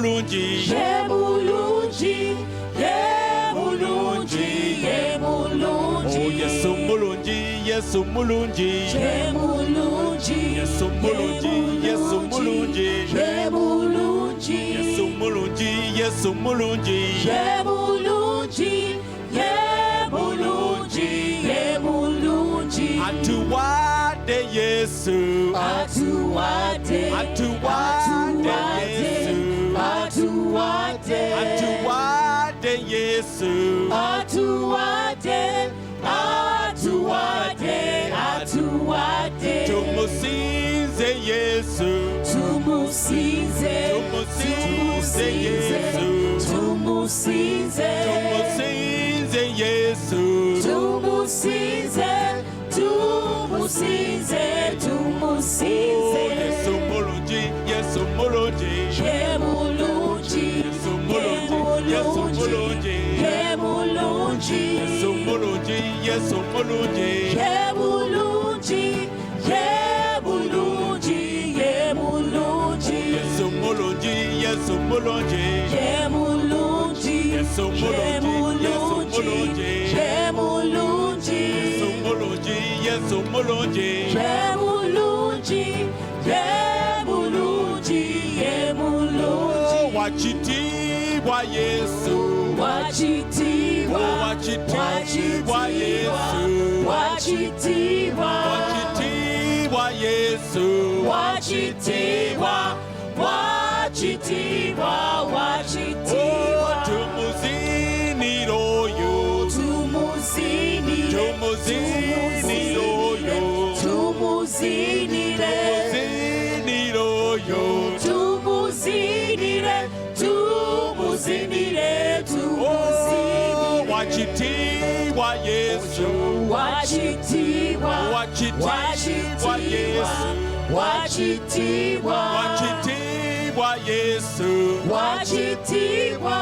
mulungi, ye mulungi, ye mulungi, ye mulungi. Oh Yesu mulungi, Yesu mulungi, ye mulungi, Yesu mulungi, Yesu mulungi, ye mulungi, Yesu mulungi, Yesu mulungi, ye mulungi, ye mulungi, ye mulungi. atuwade Yesu, Atuwade, atuwade Yesu, atuwade, atuwade Yesu, atuwade, atuwade, atuwade. tumusinze Yesu, Tumusinze, tumusinze Yesu, tumusinze, tumusinze Yesu, tumusinze, tumusinze, tumusinze. Yesu mulungi, Yesu mulungi, Ye mulungi, Yesu mulungi, Yesu mulungi, ye mulungi, Yesu mulungi, Yesu mulungi, ye mulungi, ye mulungi, ye mulungi, Yesu mulungi, Yesu mulungi, ye mulungi, Yesu ye mulungi, Yesu mulungi, ye mulungi, Yesu mulungi, Yesu mulungi, ye mulungi, ye mulungi, ye mulungi. wachitibwa Yesu, Wachitibwa, wachitibwa Yesu, wachitibwa, wachitibwa Yesu, wachitibwa, wachitibwa, wachitibwa. tumuziniro, Tumuzinire, tumuziniro, tumuzinire, tumuziniro, tumuzinire, tumuzinire, tumuzinire. wachitibwa Yesu, Wachitibwa, wachitibwa Yesu, wachitibwa, wachitibwa Yesu, wachitibwa,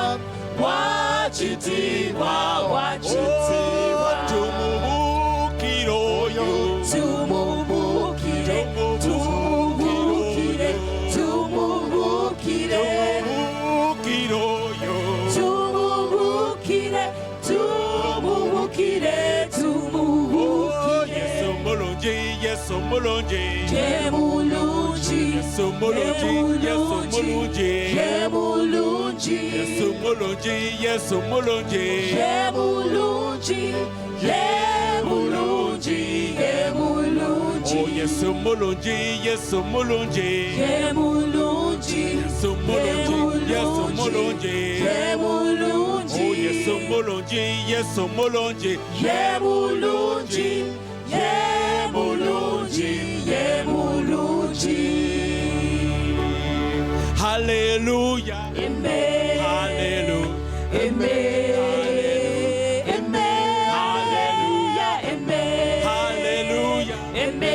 wachitibwa, wachitibwa. tumubukiroyo, Tumubukire, tumubukire, tumubukire, tumubukiroyo, tumubukire, tumubukire, tumubukire. Yesu mulungi, Yesu mulungi, Ye mulungi, Yesu mulungi, Yesu mulungi, ye mulungi, Yesu mulungi, Yesu mulungi, ye mulungi, ye mulungi, ye mulungi, oh Yesu mulungi, Yesu mulungi, ye mulungi, Yesu mulungi, Yesu mulungi, ye mulungi, oh Yesu mulungi, Yesu mulungi, ye mulungi, ye mulungi, ye mulungi. Hallelujah, Amen. hallelujah, Amen. Amen. Hallelujah. Amen. hallelujah, Amen.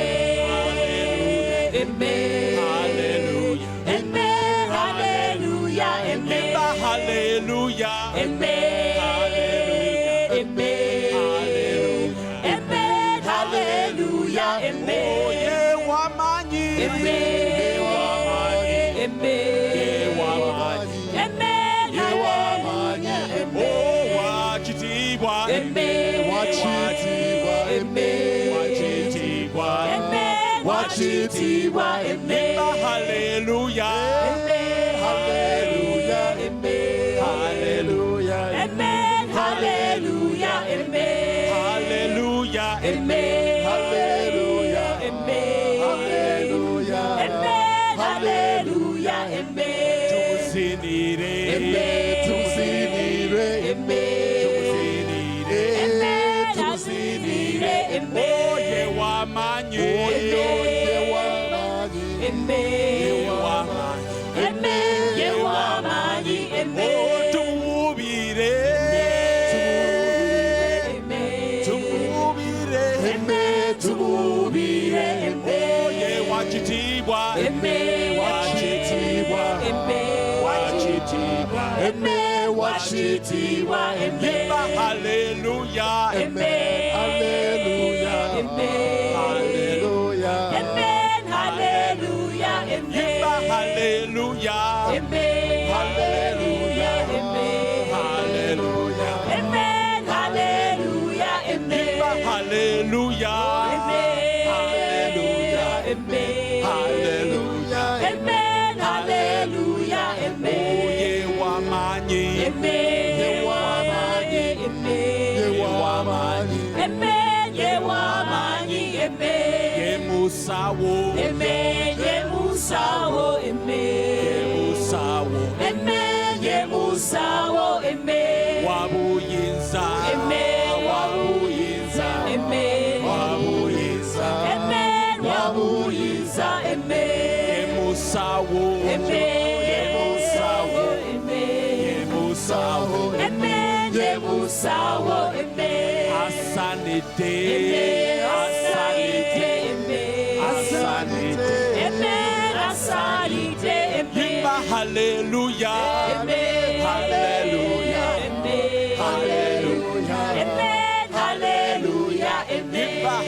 Amen. hallelujah, Amen. Hallelujah. Amen. hallelujah, Amen. Amen. Amen. Hallelujah. oh Amen. ye wamanyi, Amen. Amen. Amen. Hallelujah. oh wachitibwa, Amen. Wachitibwa, Amen. wachitibwa, Amen. Wachitibwa. Amen. hallelujah, Amen. Hallelujah. Amen. Hallelujah. Amen. Hallelujah. Amen. hallelujah, Amen. Hallelujah. Amen. Hallelujah. Amen. Hallelujah. Amen. tumuzinire, Tuzinire. Amen. tumuzinire, Amen. Hallelujah. oh Amen. ye wamanyi, Oyo Amen. yewamanyi. Amen. wamanyi, Amen. Yewamanyi. oh Amen. tumubire, Amen. tumubire, Amen. Tumubire. oh ye wachitibwa, Amen. Wachitibwa. Amen. wachitibwa, Amen. Wachitibwa. Amen. hallelujah, Amen. Hallelujah. Amen. Hallelujah. Amen. Hallelujah. Amen. hallelujah, Amen. w'amaanyi ye musawo wabuyinza asanite yimba haleluya haleluya haleluya yimba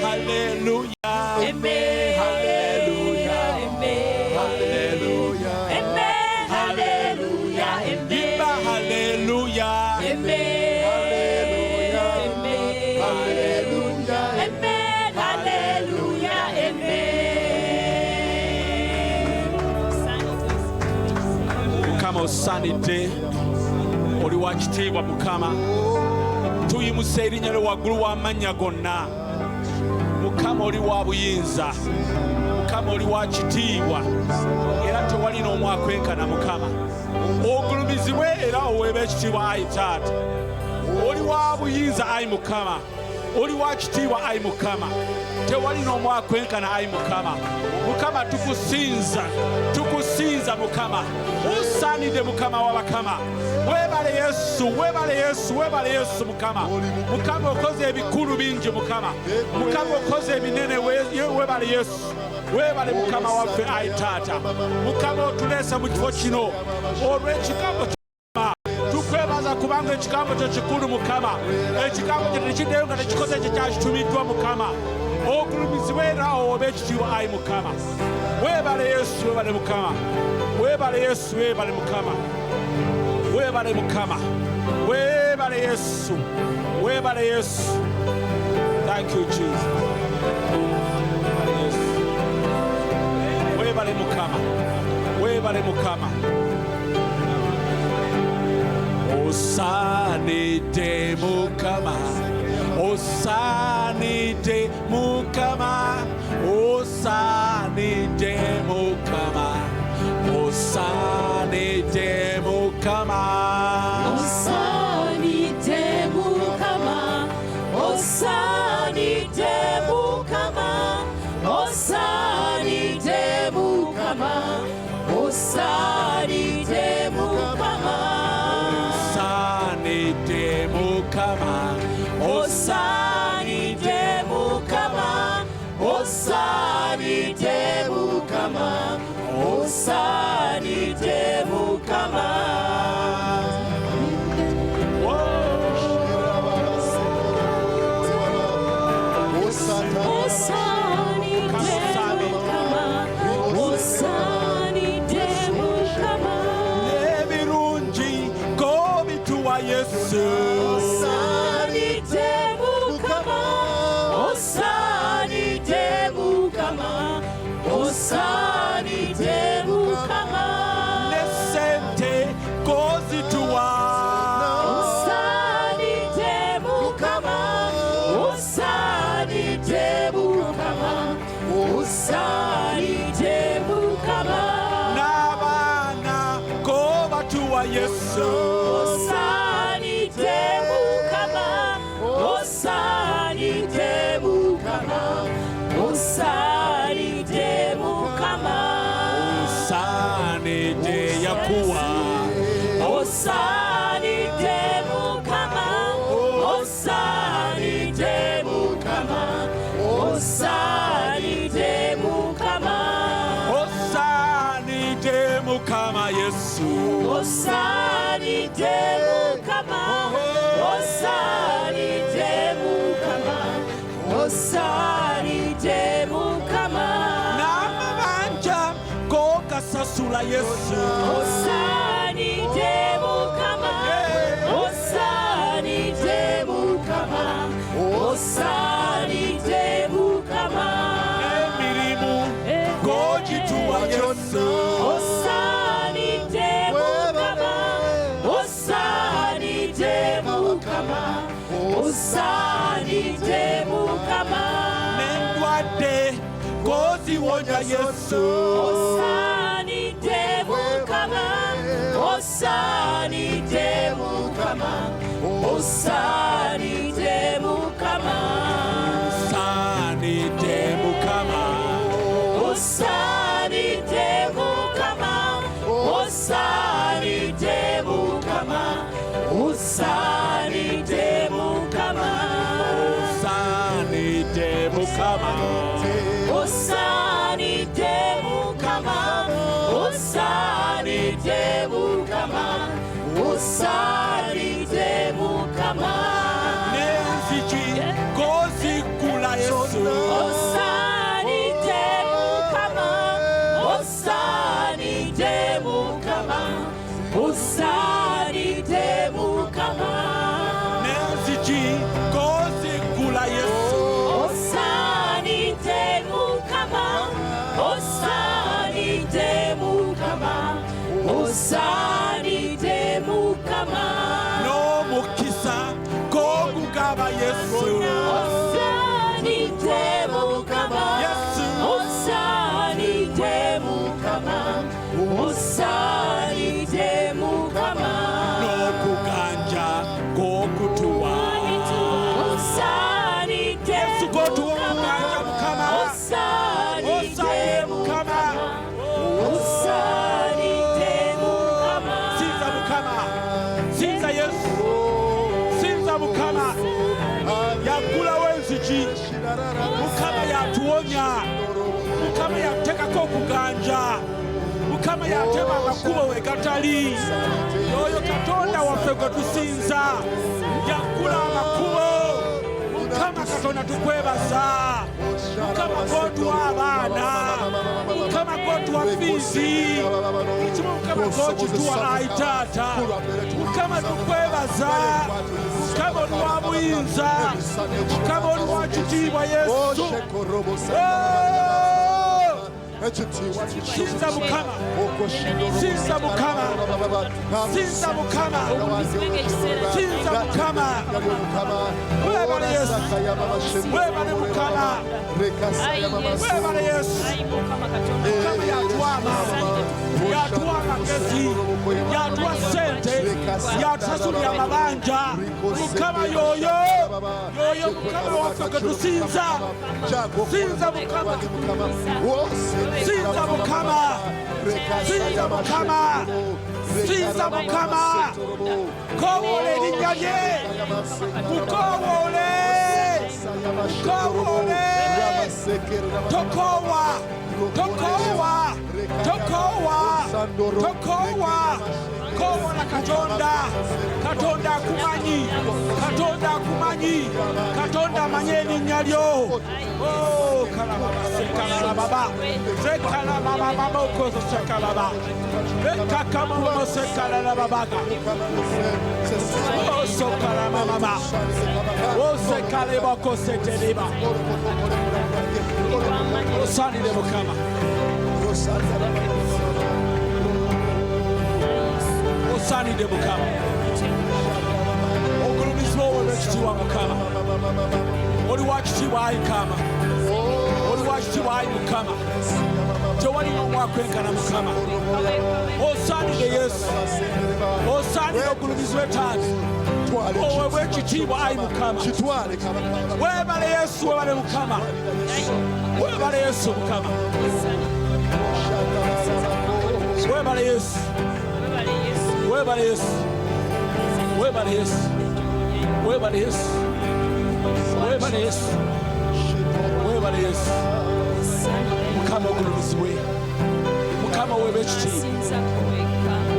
haleluya haleluya haleluya yimba haleluya mukama osanidde oli wa kitiibwa mukama tuyimusa erinnya lyo waggulu w'amannya gonna mukama oli wa buyinza mukama oli wa kitiibwa era tewali n'omu akwenkana mukama ogulumizibwe era oweeba ekitiibwa ayi taata oli wa buyinza ayi mukama oli wa kitiibwa ayi mukama tewali n'omu akwenkana ayi mukama mukama tukusinza mukama osaanidde mukama w'abakama weebale yesu mukama mukama okoze ebikulu bingi mukama okoze ebinene weebale yesu weebale mukama waffe ayi taata mukama otuleese mu kifo kino olw'ekigambo tukwebaza kubanga ekigambo kyo kikulu mukama ekigambo kyo tekiddeyo nga tekikoze ekyo kyakitumiddwa mukama ogulumizibwe era owobe ekitiibwa ayi mukama weebale yesu weebale mukama weebale yesu weebale mukama weebale mukama weebale yesu weebale yesu thank you jesus weebale mukama weebale mukama osaanidde mukama osaanidde mukama osaanidde mukama osaanidde mukama osaanidde mukama osaanidde mukama osaanidde mukama osaanidde mukama osaanidde mukama osaanidde mukama osaanidde mukama osaanidde mukama ebirungi kobituwa yesu osaanidde mukama osaanidde mukama osaanidde mukama ne sente kozituwa osaanidde mukama osaanidde mukama osaanidde mukama n'abaana kobatuwa yesu osaanidde mukama osaanidde mukama osaanidde mukama osaanidde yakuwa osaanidde mukama osaanidde mukama osaanidde mukama osaanidde mukama yesu osaanidde mukama osaanidde mukama osaanidde mukama n'amabanja gokasasula yesu osaanidde mukama osaanidde mukama osaanidde mukama emirimu gogituwa yesu osaanidde mukama osaanidde osaanidde Mukama n'endwadde ng'oziwonya Yesu. osaanidde Mukama osaanidde Mukama osaanidde Mukama Osaanidde Mukama. osaanidde Mukama osaanidde Mukama osaanidde Mukama Osaanidde Mukama. osaanidde Mukama osaanidde Mukama osaanidde Mukama N'enzigi ng'oziggula Yesu. osaanidde Mukama osaanidde Mukama osaanidde Mukama N'enzigi ng'oziggula Yesu. osaanidde Mukama osaanidde Mukama osaanidde Mukama N'omukisa ng'ogugaba Yesu. osaanidde Mukama Yesu. osaanidde Mukama osaanidde Mukama N'okuganja ng'okutuwa. osaanidde Yesu ng'otuwa okuganja Mukama. osaanidde Mukama. osaanidde Mukama Sinza Mukama. Sinza Yesu. Sinza Mukama. Yaggulawo enzigi. Mukama yatuwonya. Mukama yatekako okuganja. Mukama yatema amakubo we gatali. Oyo Katonda waffe gwe tusinza. Yaggula amakubo. Mukama Katonda tukwebaza. Mukama gw'otuwa abaana. Mukama gw'otuwa fiizi. Ekimu Mukama gw'okituwa ayi taata. Mukama tukwebaza. Mukama oli wa buyinza. Mukama oli wa kitiibwa Yesu. Sinza Mukama. Sinza Mukama. Sinza Mukama. Sinza Mukama. Webale Yesu. Webale Mukama. Webale Yesu. Mukama yatuwa amaani. Yatuwa amagezi. Yatuwa ssente. Yatusasulira amabanja. Mukama yoyo. Yoyo Mukama waffe gwe tusinza. Sinza Mukama. Sinza Mukama. Sinza Mukama. Sinza Mukama. Koowoola erinnya lye. Mukoowole. Mukoowole. Tokoowa. Tokoowa. Tokoowa. Tokoowa. Koowoola Katonda. Katonda akumanyi. Katonda akumanyi. Katonda amanyi erinnya lyo. Oh, kalababa, sekalababa. Sekalababa, okozo sekalaba. Ekakamamo sekalababaga. Oh, sokalababa. Oh, sekalebako seteleba. Osaanidde Mukama. Osaanidde Mukama. Ogulumizibwa olw'ekitiibwa Mukama. Oli wa kitiibwa ayi Mukama. Oli wa kitiibwa ayi Mukama. Tewali n'omu akwenkana Mukama. Osaanidde Yesu. Osaanidde ogulumizibwa Taata. Oweebwa ekitiibwa ayi Mukama. Weebale Yesu. Weebale Mukama. Weebale Yesu Mukama. Weebale Yesu. Weebale Yesu. Weebale Yesu. Weebale Yesu. Weebale Yesu. Weebale Yesu. Mukama ogulumizibwe. Mukama weeba ekitiibwa.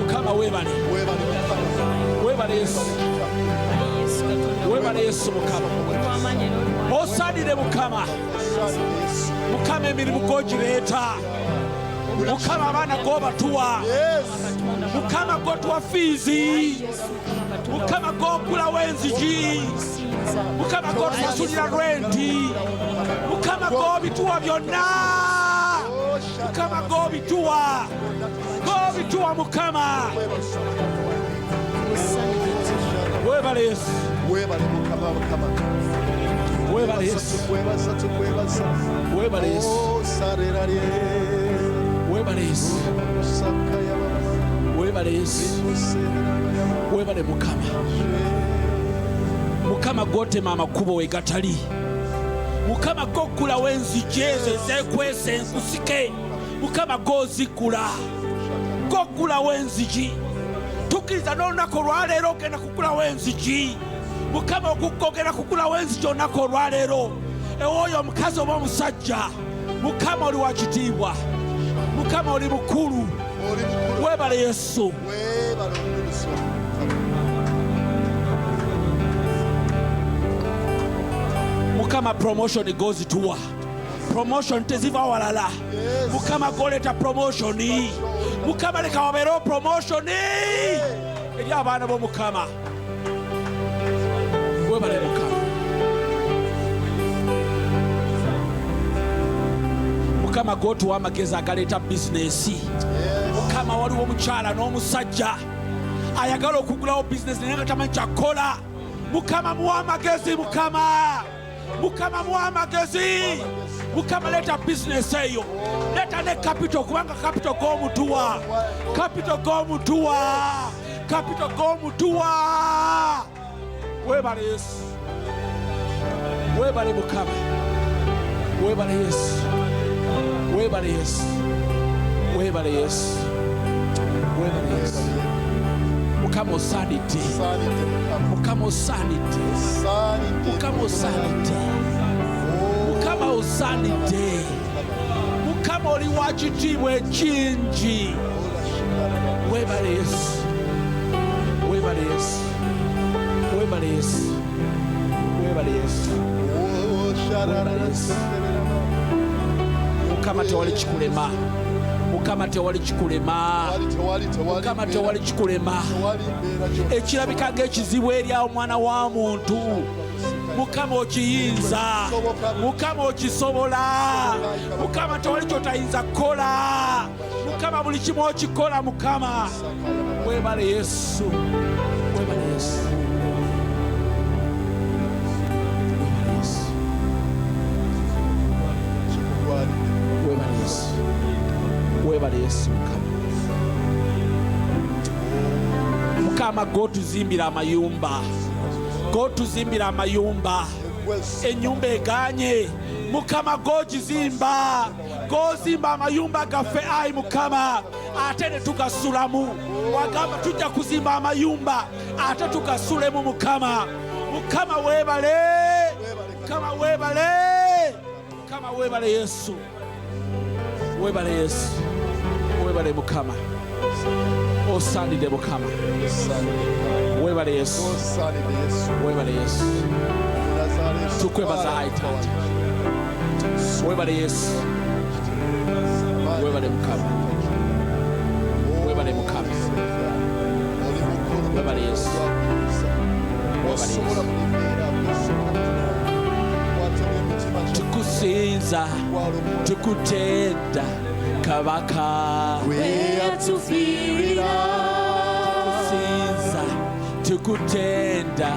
Mukama weebale. Weebale Yesu. Weebale Yesu Mukama. Osaanidde Mukama. Mukama emirimu gw'ogireeta. Mukama abaana g'obatuwa. Mukama gw'otuwa fiizi. Mukama gw'okulawo enzigi. Mukama gw'otusasulira rwenti. Mukama gw'obituwa byonna. Mukama gw'obituwa. Gw'obituwa Mukama. Weebale Yesu. Webale Yesu. Webale Yesu. Webale Yesu. Webale Yesu. Webale Mukama. Mukama gotema amakubo we gatali. Mukama gokula wenzigi ezo ezekwesa enkusike. Mukama gozikula. Gokula wenzigi. Tukiriza n'olunaku olwaleero ogenda kugula wenzigi. Mukama okugogera kugula wenzigi olunaku olwaleero. Ewoyo omukazi oba omusajja. Mukama oli wa kitiibwa. Mukama oli mukulu. Webale Yesu. Mukama promotion goes to her. Promotion teziva walala. Mukama goleta promotion. Mukama leka wabero promotion. Eri abaana bo Mukama. Webale Mukama. Mukama gotu amagezi agaleta business. Mukama waliwo omukyala n'omusajja ayagala okugulawo business naye nga tamanyi kyakola. Mukama muwa amagezi. Mukama muwa amagezi. Mukama leta business eyo. Leta ne capital kubanga capital g'omutuwa. Capital g'omutuwa. Capital g'omutuwa. Webale Yesu. Webale Mukama. Webale Yesu. Webale Yesu. Webale Yesu. Webale Yesu. Mukama osaanidde. Mukama osaanidde. Mukama osaanidde. Mukama osaanidde. Mukama oli wa kitiibwa ekingi. Webale Yesu. Webale Yesu. Webale Yesu. Webale Yesu. Webale Yesu. Mukama tewali kikulema. Mukama tewali kikulema. Mukama tewali kikulema. Ekirabika ng'ekizibu eri awo omwana wa muntu. Mukama okiyinza. Mukama okisobola. Mukama tewali kyotayinza kukola. Mukama buli kimu okikola. Mukama webale Yesu. Webale Yesu. Webale Yesu. Webale Yesu. Mukama gotuzimbira amayumba. Gotuzimbira amayumba. Enyumba eganye. Mukama gogizimba. Gozimba amayumba gaffe ayi Mukama. Ate ne tugasulamu. Wagamba tujja kuzimba amayumba. Ate tugasulemu Mukama. Mukama webale. Mukama webale. Mukama webale Yesu. Webale Yesu. Webale Mukama. Osaanidde Mukama. Webale Yesu. Webale Yesu. Tukwebaza ayi Taata. Webale Yesu. Webale Mukama. Webale Mukama. Webale Yesu. Webale Yesu. Tukusinza, tukutenda Kabaka. Weyatufiirira. Tukusinza, tukutenda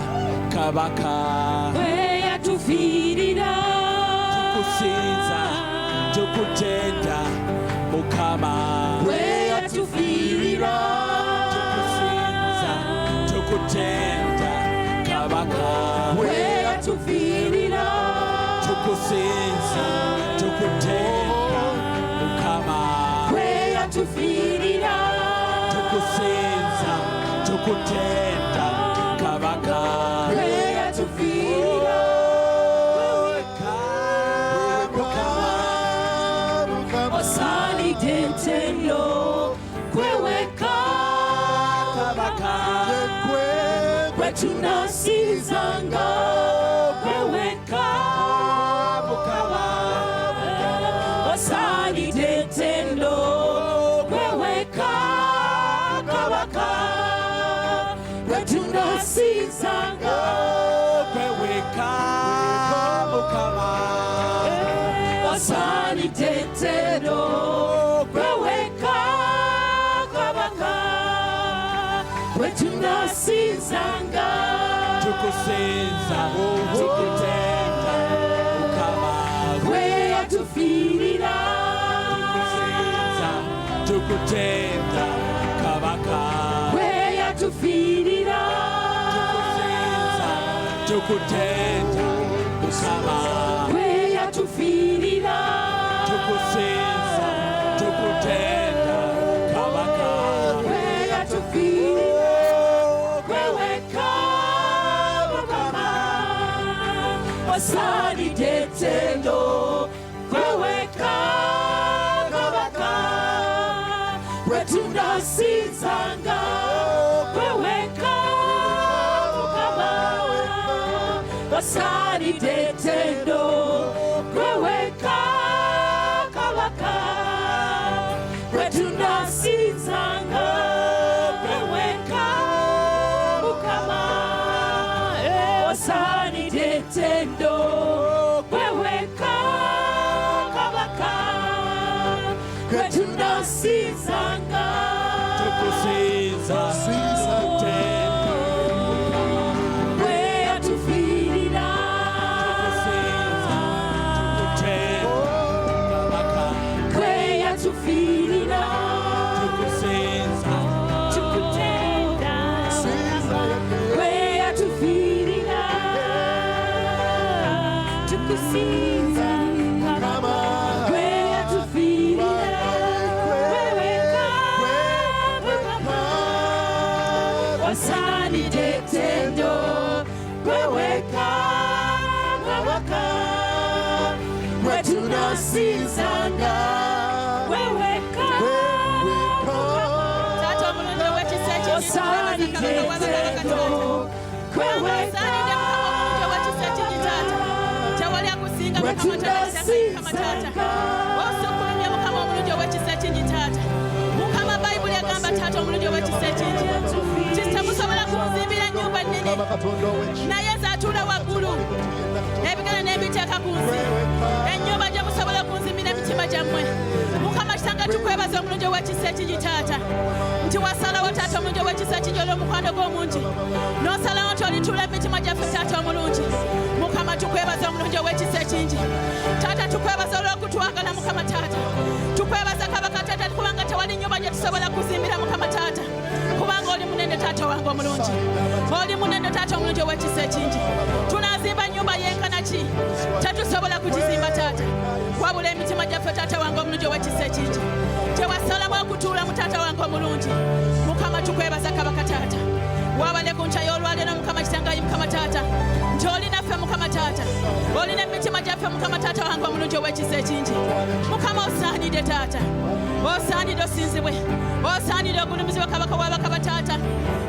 Kabaka. Weyatufiirira. Tukusinza, tukutenda Mukama. Weyatufiirira. Tukusinza, tukutenda Kabaka. Weyatufiirira. Tukusinza, tukutenda Mukama. Weyatufiirira. Tukusinza, tukutenda Kabaka. Weyatufiirira. Osaanidde ntendo kweweka Kabaka. kwe tunasinzanga kweweka Mukama. Osaanidde ntendo kweweka Kabaka kwe tunasinzanga Kweweka Mukama. Osaanidde ntendo kweweka Kabaka kwe tunasinzanga tukusinza tukutenda Mukama gwe yatufiirira tukusinza tukutenda Kabaka gwe yatufiirira tukusinza tukutenda Mukama gwe yatufiirira tukusinza tukutenda Kabaka gwe yatufiirira gwe wekka Mukama wasaanidde ettendo gwe wekka Kabaka gwe tunasinzanga gwe wekka Mukama wasaanidde ettendo gwe wekka Kabaka gwe tunasinzanga gwe wekka Mukama wasaanidde ettendo gwe wekka Kabaka gwe tunasinzanga tukusinza tukutenda gwe yatufiirira tukusinza tukutenda Kabaka gwe yatufiirira tukusinza tukutenda gwe yatufiirira tukusinza gwe yatufiirira gwe wekka Mukama wasaanidde ettendo gwe wekka Kabaka gwe tunasinzanga gwe wekka Taata omulungi ow'ekisa ekijja wasaanidde ettendo gwe wekka tewali akusinga gwe Mukama taata osukkulumya Mukama omulungi ow'ekisa ekingi taata Mukama bayibuli agamba taata omulungi ow'ekisa ekingi temusobola kunzimbira ennyumba nnene naye nze atuula waggulu ebigere n'ebiteeka ku nsi ennyumba gye musobola kunzimbira emitima gyammwe Mukama kitanga tukwebaza omulungi ow'ekisa ekingi taata nti wasalawo taata omulungi ow'ekisa ekingi olw'omukwano gw'omungi n'osalawo nti olituula emitima gyaffe taata omulungi Mukama tukwebaza omulungi ow'ekisa ekingi taata tukwebaza olw'okutwagala Mukama taata tukwebaza Kabaka taata kubanga tewali nnyumba gye tusobola kuzimbira Mukama taata kubanga oli munene taata wange omulungi oli munene taata omulungi ow'ekisa ekingi tunazimba nnyumba yenkana ki tetusobola kugizimba taata wabula emitima gyaffe taata wange omulungi ow'ekisa ekingi tewasalamu okutuula mu taata wange omulungi Mukama tukwebaza Kabaka taata wabale ku nkya y'olwaleero Mukama kitangayi Mukama taata nti oli naffe Mukama taata olina emitima gyaffe Mukama taata wange omulungi ow'ekisa ekingi Mukama osaanidde taata osaanidde osinzibwe osaanidde ogulumizibwe Kabaka w'abakaba taata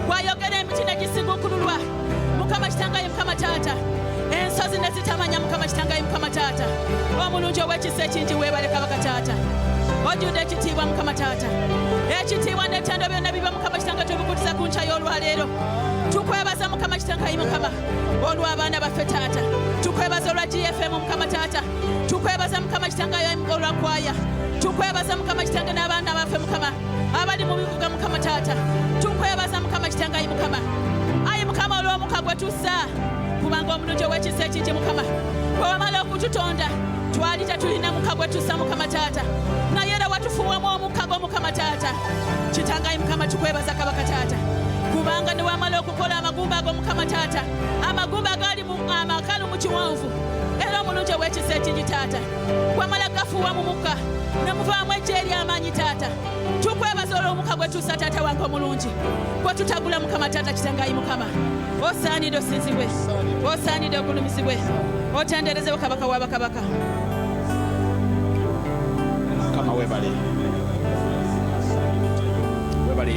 gwayogera emiti ne gisiguukululwa Mukama kitangayi Mukama taata ensozi ne zitamanya Mukama kitangayi Mukama taata omulungi ow'ekisa ekingi weebale Kabaka taata ojjudde ekitiibwa Mukama taata ekitiibwa n'ettendo byonna biba Mukama kitanga tubikuliza ku nkya y'olwaleero tukwebaza Mukama kitangayi Mukama olw'abaana baffe taata tukwebaza olwa GFM Mukama taata tukwebaza Mukama kitangayi olwa kwaya tukwebaza Mukama kitange n'abaana baffe Mukama abali mu bibuga Mukama taata tukwebaza Mukama kitangayi Mukama ayi Mukama olw'omuka gwe tussa kubanga omulungi ow'ekisa ekingi Mukama bwe wamala okututonda twali tetulina muka gwe tussa Mukama taata naye era watufuwamu omukka gw'Omukama taata kitangayi Mukama tukwebaza Kabaka taata kubanga ne wamala okukola amagumba ago Mukama taata amagumba agali amakalu mu kiwonvu era omulungi ow'ekisa ekingi taata wamala gafuuwa mu mukka ne muvaamu eggye ery'amaanyi taata tukwebaza olw'omukka gwe tussa taata wange omulungi gwe tutagula Mukama taata kitangayi Mukama osaanidde osinzibwe osaanidde ogulumizibwe otenderezebwe Kabaka w'abakabaka Mukama weebale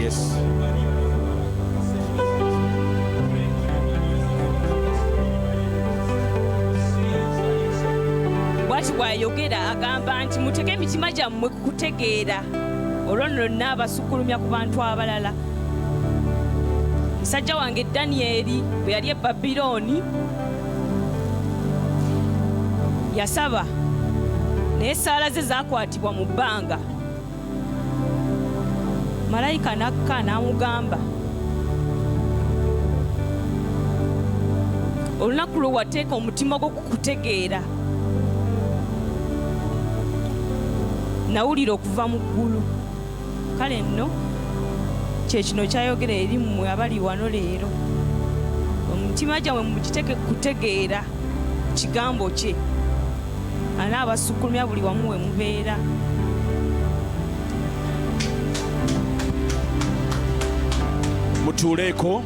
Yesu bw'ati bw'ayogera agamba nti mutege emitima gyammwe ku kutegeera olwo nno nnaabasukkulumya ku bantu abalala musajja wange Danyeri bwe yali e Babilooni yasaba naye essaala ze zaakwatibwa mu bbanga malayika n'akka n'amugamba olunaku lwe wateeka omutima gwo kukutegeera nawulira okuva mu ggulu. Kale nno kyekino kyayogera eri mmwe abali wano leero, omutima gyammwe mugiteeke kutegeera kigambo kye, anaabasukkulumya buli wamu we mubeera. Mutuuleeko.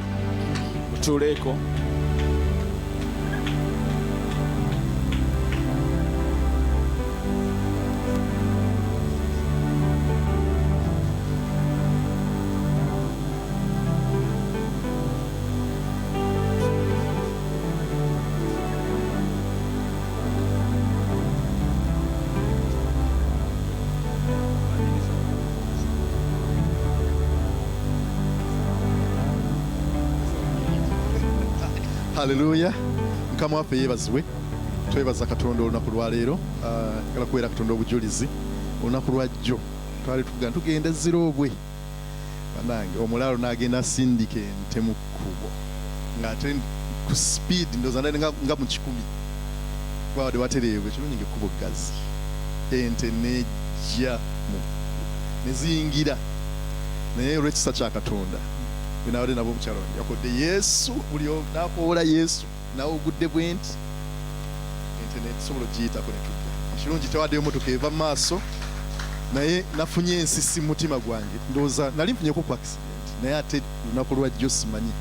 Haleluya. Mukama waffe yeebazibwe. Twebaza Katonda olunaku lwa leero. Ngala kubeera Katonda obujulizi. Olunaku lwa jjo twali tugenda zirobwe. Banange omulaalo n'agenda asindika ente mu kkubo. Ng'ate ku speed ndoza nga mu 10. Kwade watereebwe kirungi ng'ekkubo ggazi. Ente nejja mu neziyingira. Naye olw'ekisa kya Katonda binawade nabo mukyalo yakodde Yesu buli nakoola Yesu nawe ogudde bwenti internet sobola giyitako netujja kirungi tewaddeyo motoka eva mu maaso naye nafunye ensisi mu mutima gwange ndowooza nali nfunyeko ku accident naye ate lunaku lwajjo simanyi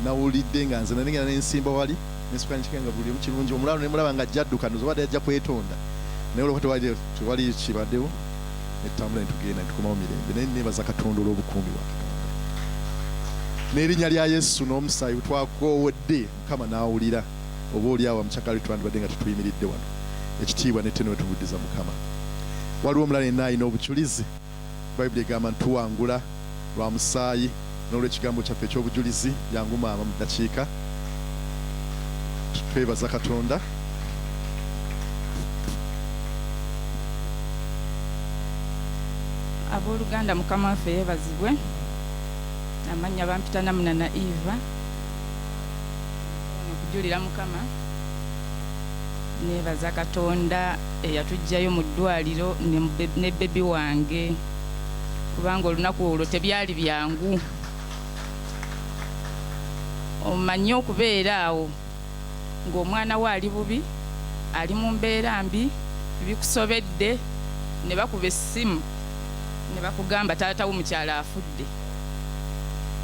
nawulidde nga nze nanengera nensimba wali nensukanikikenga buli omu kirungi omulaalo nemulaba nga ajjadduka ndoza wadde ajja kwetonda naye olwokuba tewali kibaddewo netutambula netugenda netukomawo mirembe naye nebaza Katonda olw'obukuumi bwa Katonda n'erinnya lya Yesu n'omusaayi twakoowodde Mukama n'awulira oba oli awo mukyakali twandibadde nga tetuyimiridde wano ekitiibwa n'ettendo wetubuddiza Mukama. Waliwo omulala yenna alina obujulizi. Bayibuli egamba ntuwangula lwa musaayi n'olw'ekigambo kyaffe ekyobujulizi. Jangu maama mu ddakiika twebaza Katonda. Abooluganda Mukama waffe yeebazibwe. Amanya bampita Namuna na Eva. Okujulira Mukama. Neebaza Katonda eyatujjayo mu ddwaliro ne bebi wange. Kubanga olunaku olwo tebyali byangu. Omanyi okubeera awo ng'omwana we ali bubi, ali mu mbeera mbi, bikusobedde, ne bakuba essimu ne bakugamba taata wo mukyala afudde.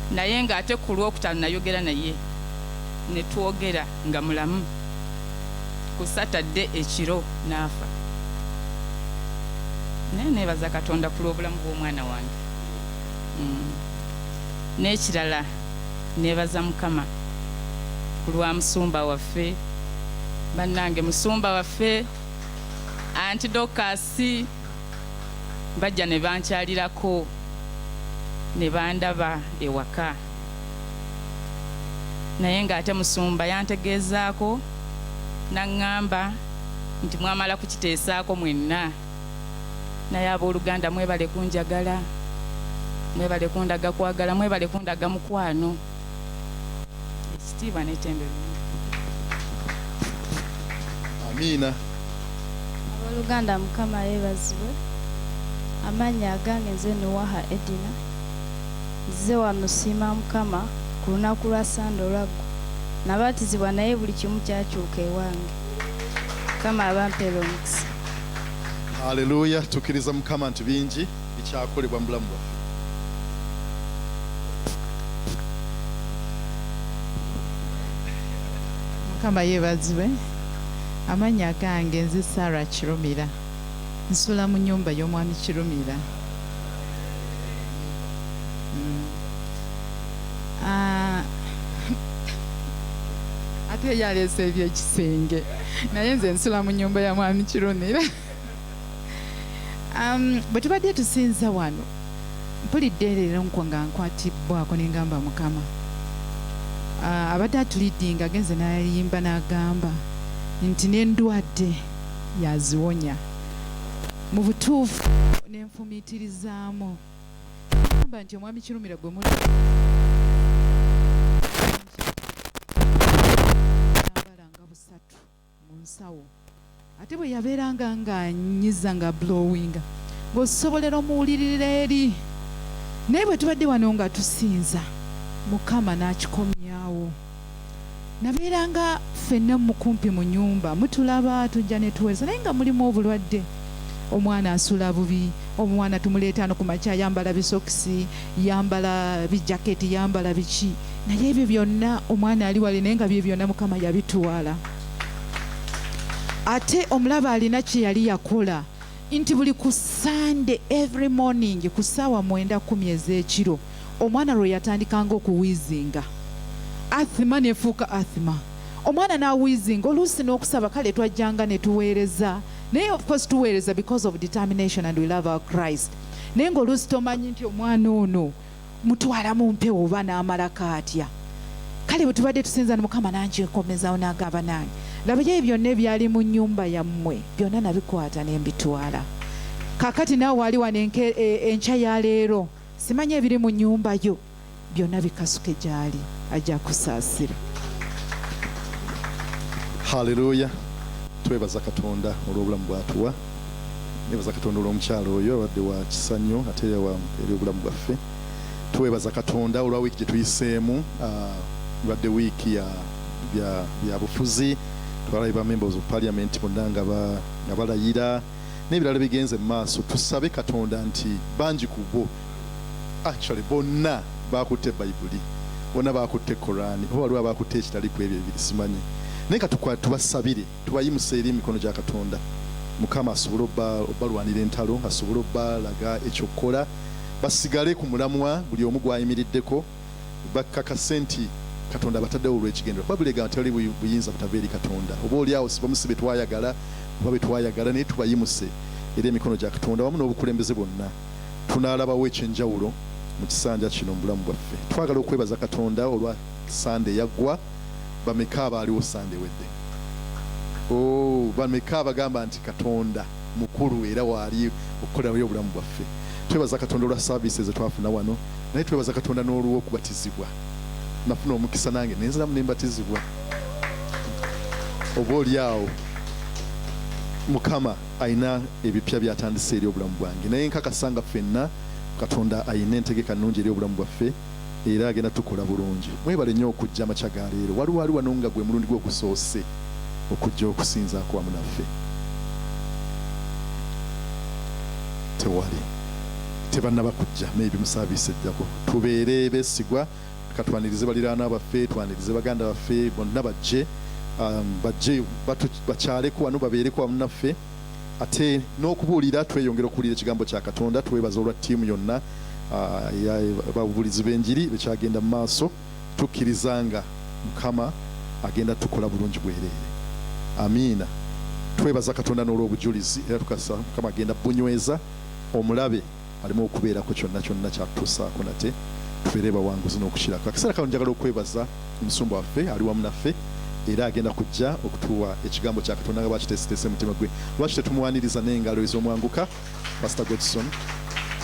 Naye ng'ate ku lwokutaano nayogera naye ne twogera nga mulamu. Ku Satadde ekiro n'afa. Naye neebaza Katonda ku lw'obulamu bw'omwana wange. N'ekirala neebaza Mukama ku lwa musumba waffe. Bannange musumba waffe Anti Dokasi bajja ne bankyalirako ne bandaba ewaka. Naye ng'ate musumba yantegeezaako n'aŋŋamba nti mwamala kukiteesaako mwenna. Naye abooluganda mwebale kunjagala, mwebale kundaga kwagala, mwebale kundaga mukwano. Ekitiibwa n'ettendo. Amiina. Abooluganda Mukama yeebazibwe. Amannya agange nze Nowaha Edina. Nze wano siima Mukama ku lunaku lwa Sande olwaggo. Nabatizibwa naye buli kimu kyakyuka ewange. Mukama abampeera omukisa. Haleluya. Tukkiriza Mukama nti bingi ekyakolebwa mu bulamu bwaffe. Mukama yeebazibwe. Amannya gange nze Sarah Kirumira. Nsula mu nnyumba y'omwami Kirumira. Ate yaleese ebyekisenge naye nze nsula mu nnyumba ya mwami Kirumira. Bwe tubadde tusinza wano mpulidde leero nga nkwatibbwako ne ngamba Mukama. Abadde atulidinga agenze n'ayimba n'agamba nti n'endwadde yaziwonya. Mu butuufu n'enfumiitirizaamu gamba nti omwami Kirumira gwe muli ate bwe yabeeranga ng'anyiza nga blowinga ng'osobolera omuwulirira eri naye bwe tubadde wano nga tusinza Mukama n'akikomyawo. Nabeeranga ffenna mukumpi mu nnyumba mutulaba tujja ne tuweereza naye nga mulimu obulwadde. Omwana asula bubi, omwana tumuleeta no ku makya yambala bisokisi, yambala bijaketi, yambala biki, naye ebyo byonna omwana ali wali naye nga bye byonna Mukama yabitwala. Ate omulaba alina kye yali yakola nti buli ku Sunday every morning ku ssaawa 9:10 ez'ekiro omwana lwe yatandikanga okuwiizinga, athima nefuuka athima, omwana n'awiizinga oluusi n'okusaba kale twajjanga ne tuweereza. Naye of course tuweereza because of determination and we love our Christ. Naye ng'oluusi tomanyi nti omwana ono mutwala mu mpewo oba n'amalako atya. Kale bwe tubadde tusinza ne Mukama nanjekomezawo n'agamba nange, labayo ebyo byonna ebyali mu nnyumba yammwe byonna nabikwata ne mbitwala. Kaakati naawe wali wano enkya ya leero simanyi ebiri mu nnyumba yo byonna bikasuke gy'ali ajja kusaasira. Haleluya. Twebaza Katonda olw'obulamu bw'atuwa. Nebaza Katonda olw'omukyalo oyo abadde wa kisanyo ate eri obulamu bwaffe. Twebaza Katonda olwa wiiki gye tuyiseemu, badde wiiki ya bufuzi. Twalaba members of parliament bonna nga balayira n'ebirala bigenze mu maaso. Tusabe Katonda nti bangi ku bo actually bonna bakutte Bayibuli, bonna bakutte Korani, oba waliwo abakutte ekitali ku ebyo ebiri simanyi. Naye tubasabire, tubayimuse eri emikono gya Katonda. Mukama asobole obbalwanira entalo, asobole obbalaga ekyokukola, basigale ku mulamwa buli omu gwayimiriddeko, bakakase nti Katonda bataddewo olw'ekigendero. Babuli egamba tewali buyinza butava eri Katonda. Oba oliawo sibamusi be twayagala oba be twayagala, naye tubayimuse eri emikono gya Katonda wamu n'obukulembeze bwonna. Tunaalabawo ekyenjawulo mu kisanja kino mu bulamu bwaffe. Twagala okwebaza Katonda olwa Sunday yaggwa. Bameka abaaliwo Sunday wedde? Bameka abagamba nti Katonda mukulu era waali okukolerayo obulamu bwaffe. Twebaza Katonda olwa services zetwafuna wano, naye twebaza Katonda n'olw'okubatizibwa. Nafuna omukisa nange nenziramu nembatizibwa. Oba oliawo Mukama ayina ebipya byatandise eri obulamu bwange, naye nkakasanga ffenna Katonda ayina entegeka nnungi eri obulamu bwaffe era agenda tukola bulungi. Mwebale nnyo okujja amakya ga leero. Waliwo ali wano nga gwe mulundi gw'okusoose okujja okusinzaako wamu naffe. Tewali tebannaba kujja maybe mu saaviisi ejjako. Tubeere beesigwa, katwanirize baliraana baffe, twanirize baganda baffe bonna bajje bakyaleko wano babeereko wamu naffe, ate n'okubuulira tweyongera okuwulira ekigambo kya Katonda. Twebaza olwa ttiimu yonna ababuulizi b'enjiri bekyagenda mu maaso. Tukkirizanga Mukama agenda tukola bulungi bwereere. Amiina. Twebaza Katonda n'olw'obujulizi era tukasa Mukama agenda bunyweza omulabe alimu okubeerako kyonna kyonna kyatutuusaako nate tubeere bawanguzi n'okukirako. Akaseera kano njagala okwebaza omusumba waffe ali wamu naffe era agenda kujja okutuwa ekigambo kya Katonda nga bakiteeseteese mutima gwe. Lwaki tetumuwaniriza n'engalo ez'omwanguka? Pastor Godson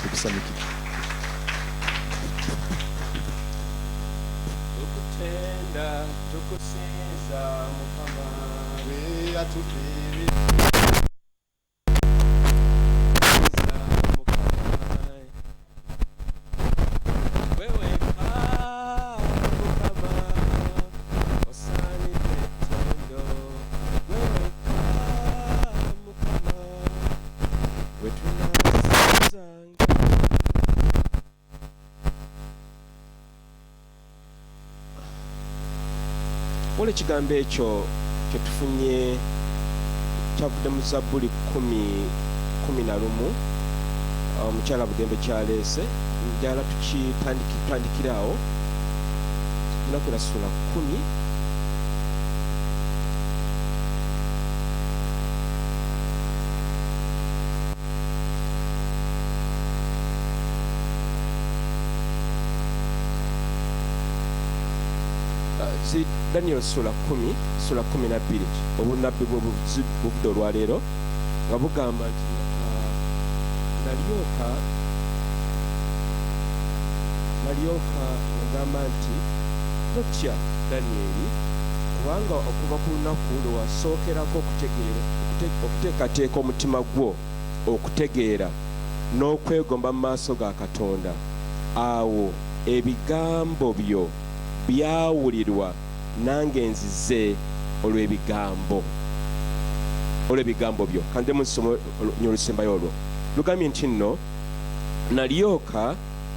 okusanyukira. Tukutenda tukusinza Mukama we atupiri Wole ekigambo ekyo kye tufunye kyavudde mu Zabbuli 10:11 omukyala Bugembe kyaleese. Njala tukitandikirawo lunaku lwa ssula 10. Daniel sura 12 obunabbi bw'obudde olwaleero nga bugamba nti nalyoka ngamba nti totya Danieri kubanga okuva ku lunaku lwe wasookerako okutegeera okuteekateeka omutima gwo okutegeera n'okwegomba mu maaso ga Katonda, awo ebigambo byo byawulirwa nange nzize olw'ebigambo byo. Kandi mu ssomo olusembayo olwo lugambye nti nno nalyoka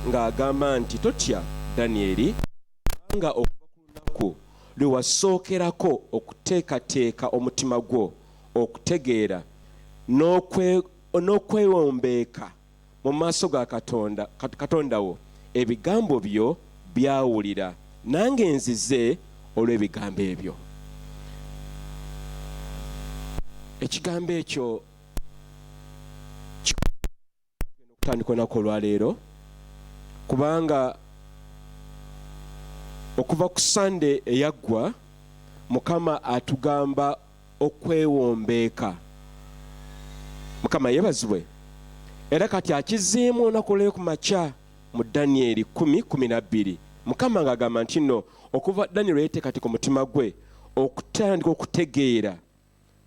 ng'agamba nti totya Danyeri, kubanga okuva ku lunaku lwe wasookerako okuteekateeka omutima gwo okutegeera n'okwewombeeka mu maaso ga Katonda wo, ebigambo byo byawulira nange nzize olw'ebigambo ebyo. Ekigambo ekyo kutandika olunaku olwaleero, kubanga okuva ku Sande eyaggwa Mukama atugamba okwewombeeka. Mukama yeebazibwe. Era kati akiziimu olunaku olw'eyo ku makya mu Danyeri 10:12 Mukama ng'agamba nti nno okuva Danyeri yeeteekateeka omutima gwe okutandika okutegeera,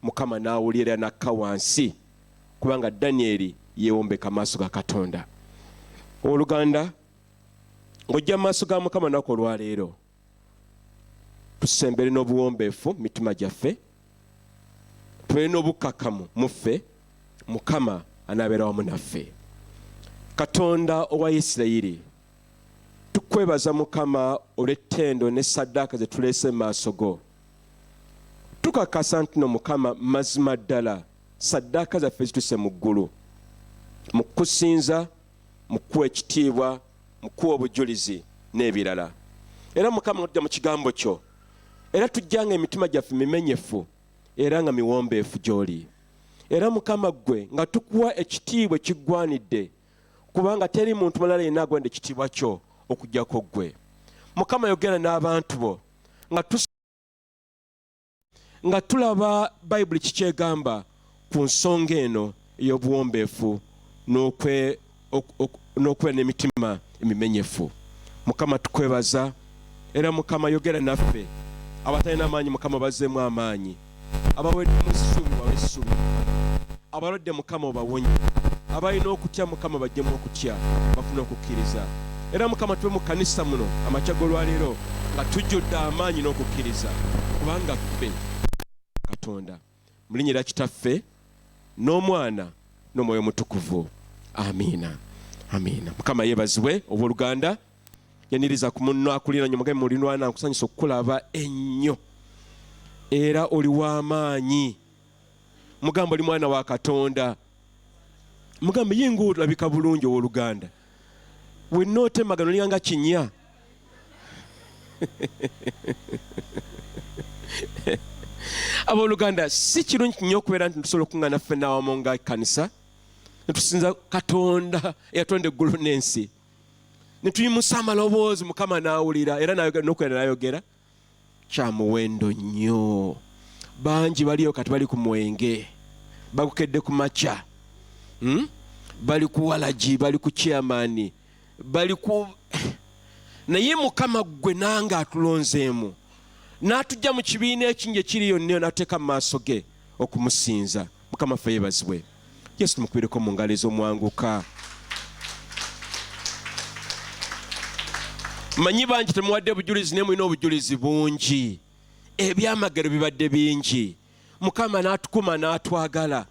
Mukama n'awulira n'akka wansi, kubanga Danyeri yeewombeeka amaaso ga Katonda. Oluganda ng'ojja mu maaso ga Mukama olunaku olwaleero, tusembere n'obuwombeefu mitima gyaffe, tube n'obukkakkamu mu ffe, Mukama anaabeera wamu naffe. Katonda owa Isirayiri, tukwebaza Mukama olw'ettendo ne ssaddaaka ze tuleese mu maaso go. Tukakasa nti no Mukama mazima ddala ssaddaaka zaffe zituse mu ggulu, mu kusinza, mu kuwa ekitiibwa, mu kuwa obujulizi n'ebirala. Era Mukama tujja mu kigambo kyo, era tujjanga emitima gyaffe mimenyefu era nga miwombeefu gy'oli. Era Mukama ggwe nga tukuwa ekitiibwa ekiggwanidde, kubanga teri muntu mulala yenna agwenda ekitiibwa kyo okuggyako ggwe. Mukama yogera n'abantu bo nga tulaba Bayibuli kikyegamba ku nsonga eno ey'obuwombeefu n'okuba n'emitima emimenyefu. Mukama tukwebaza, era Mukama yogera naffe. Abatalina amaanyi Mukama bazzeemu amaanyi, abawedde mu ssuubi bawe essuubi, abalwadde Mukama obawonye, abalina okutya Mukama bajjemu okutya, bafune okukkiriza. Era Mukama tube mu kkanisa muno amakya g'olwaleero nga tujjudde amaanyi n'okukkiriza, kubanga ffe Katonda mu linnya lya Kitaffe n'Omwana n'Omwoyo Mutukuvu. Amiina, amiina. Mukama yeebazibwe. Obooluganda yaniriza ku munno akulira nnyo mugabe mulinwana, nkusanyusa okukulaba ennyo era oli w'amaanyi. Mugamba oli mwana wa Katonda. Mugamba yinga olabika bulungi owooluganda, wenna otemagana olinganga kinya. Abooluganda, si kirungi nnyo okubeera nti tusobola okuŋŋaana ffenna awamu nga ekkanisa ne tusinza Katonda eyatonda eggulu n'ensi, ne tuyimusa amaloboozi, Mukama n'awulira era n'okwera n'ayogera. Kya muwendo nnyo. Bangi baliyo kati bali ku mwenge, bagukedde ku makya, bali ku walagi, bali ku chairman, bali ku naye Mukama ggwe nange atulonzeemu n'atujja mu kibiina ekingi ekiri yonna n'atuteeka mu maaso ge okumusinza. Mukama ffe yeebazibwe. Yesu tumukubireko mu ngalo ez'omwanguka. Manyi bangi temuwadde bujulizi naye mulina obujulizi bungi, ebyamagero bibadde bingi. Mukama n'atukuma n'atwagala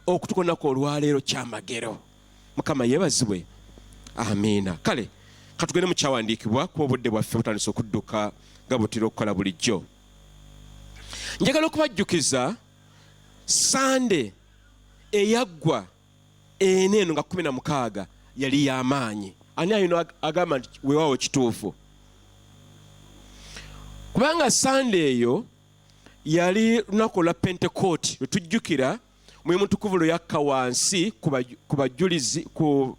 okutukonaku olwaleero kyamagero. Mukama yeebazibwe. Amiina. Kale katugende mu kyawandiikibwa kuba obudde bwaffe butandise okudduka nga butera okukola bulijjo. Njagala okubajjukiza Sande eyaggwa eneeno nga 16 yali y'amaanyi. Ani ayino agamba nti weewaawo kituufu? Kubanga Sande eyo yali lunaku lwa Pentekooti lwe tujjukira Mwoyo Mutukuvu lwe yakka wansi ku bajulizi, ku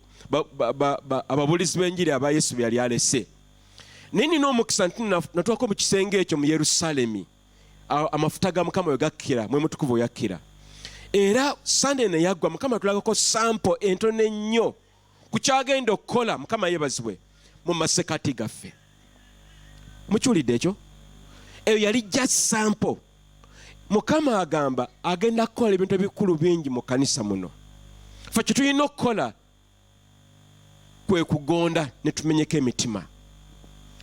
ababulizi b'enjiri aba Yesu bye yali alese. Naye nina omukisa nti natuwako mu kisenge ekyo mu Yerusaalemi amafuta ga Mukama we gakkira, Mwoyo Mutukuvu we yakkira. Era Sande ne yaggwa, Mukama tulagako sampo entono ennyo ku kyagenda okukola. Mukama yeebazibwe mu masekati gaffe. Mukiwulidde ekyo? Eyo yali just sample. Mukama agamba agenda kukola ebintu ebikulu bingi mu kanisa muno. Ffe kye tulina okukola kwe kugonda ne tumenyeka emitima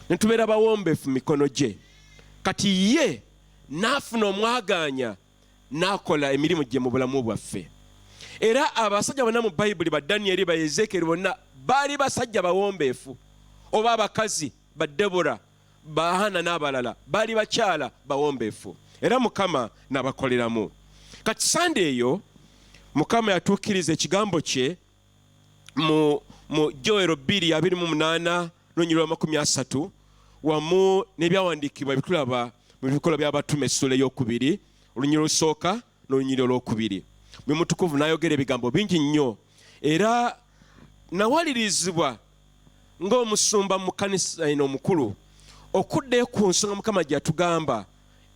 ne tubeera bawombeefu mikono gye. Kati ye n'afuna omwagaanya n'akola emirimu gye mu bulamu bwaffe. Era abasajja bonna mu Bayibuli ba Danyeri ba Ezekieri bonna baali basajja bawombeefu, oba abakazi ba Debora ba Hana n'abalala baali bakyala bawombeefu, era Mukama n'abakoleramu. Kati sande eyo Mukama yatuukiriza ekigambo kye mu Joel 2:28 n'olwa wamu n'ebyawandiikibwa ebitulaba mu bikola by'abatume essula ey'okubiri olunyiriri olusooka n'olunyiriri olwokubiri. Mwe mutukuvu n'ayogera ebigambo bingi nnyo, era nawalirizibwa ng'omusumba mu kanisa eno omukulu okuddayo ku nsonga Mukama gye yatugamba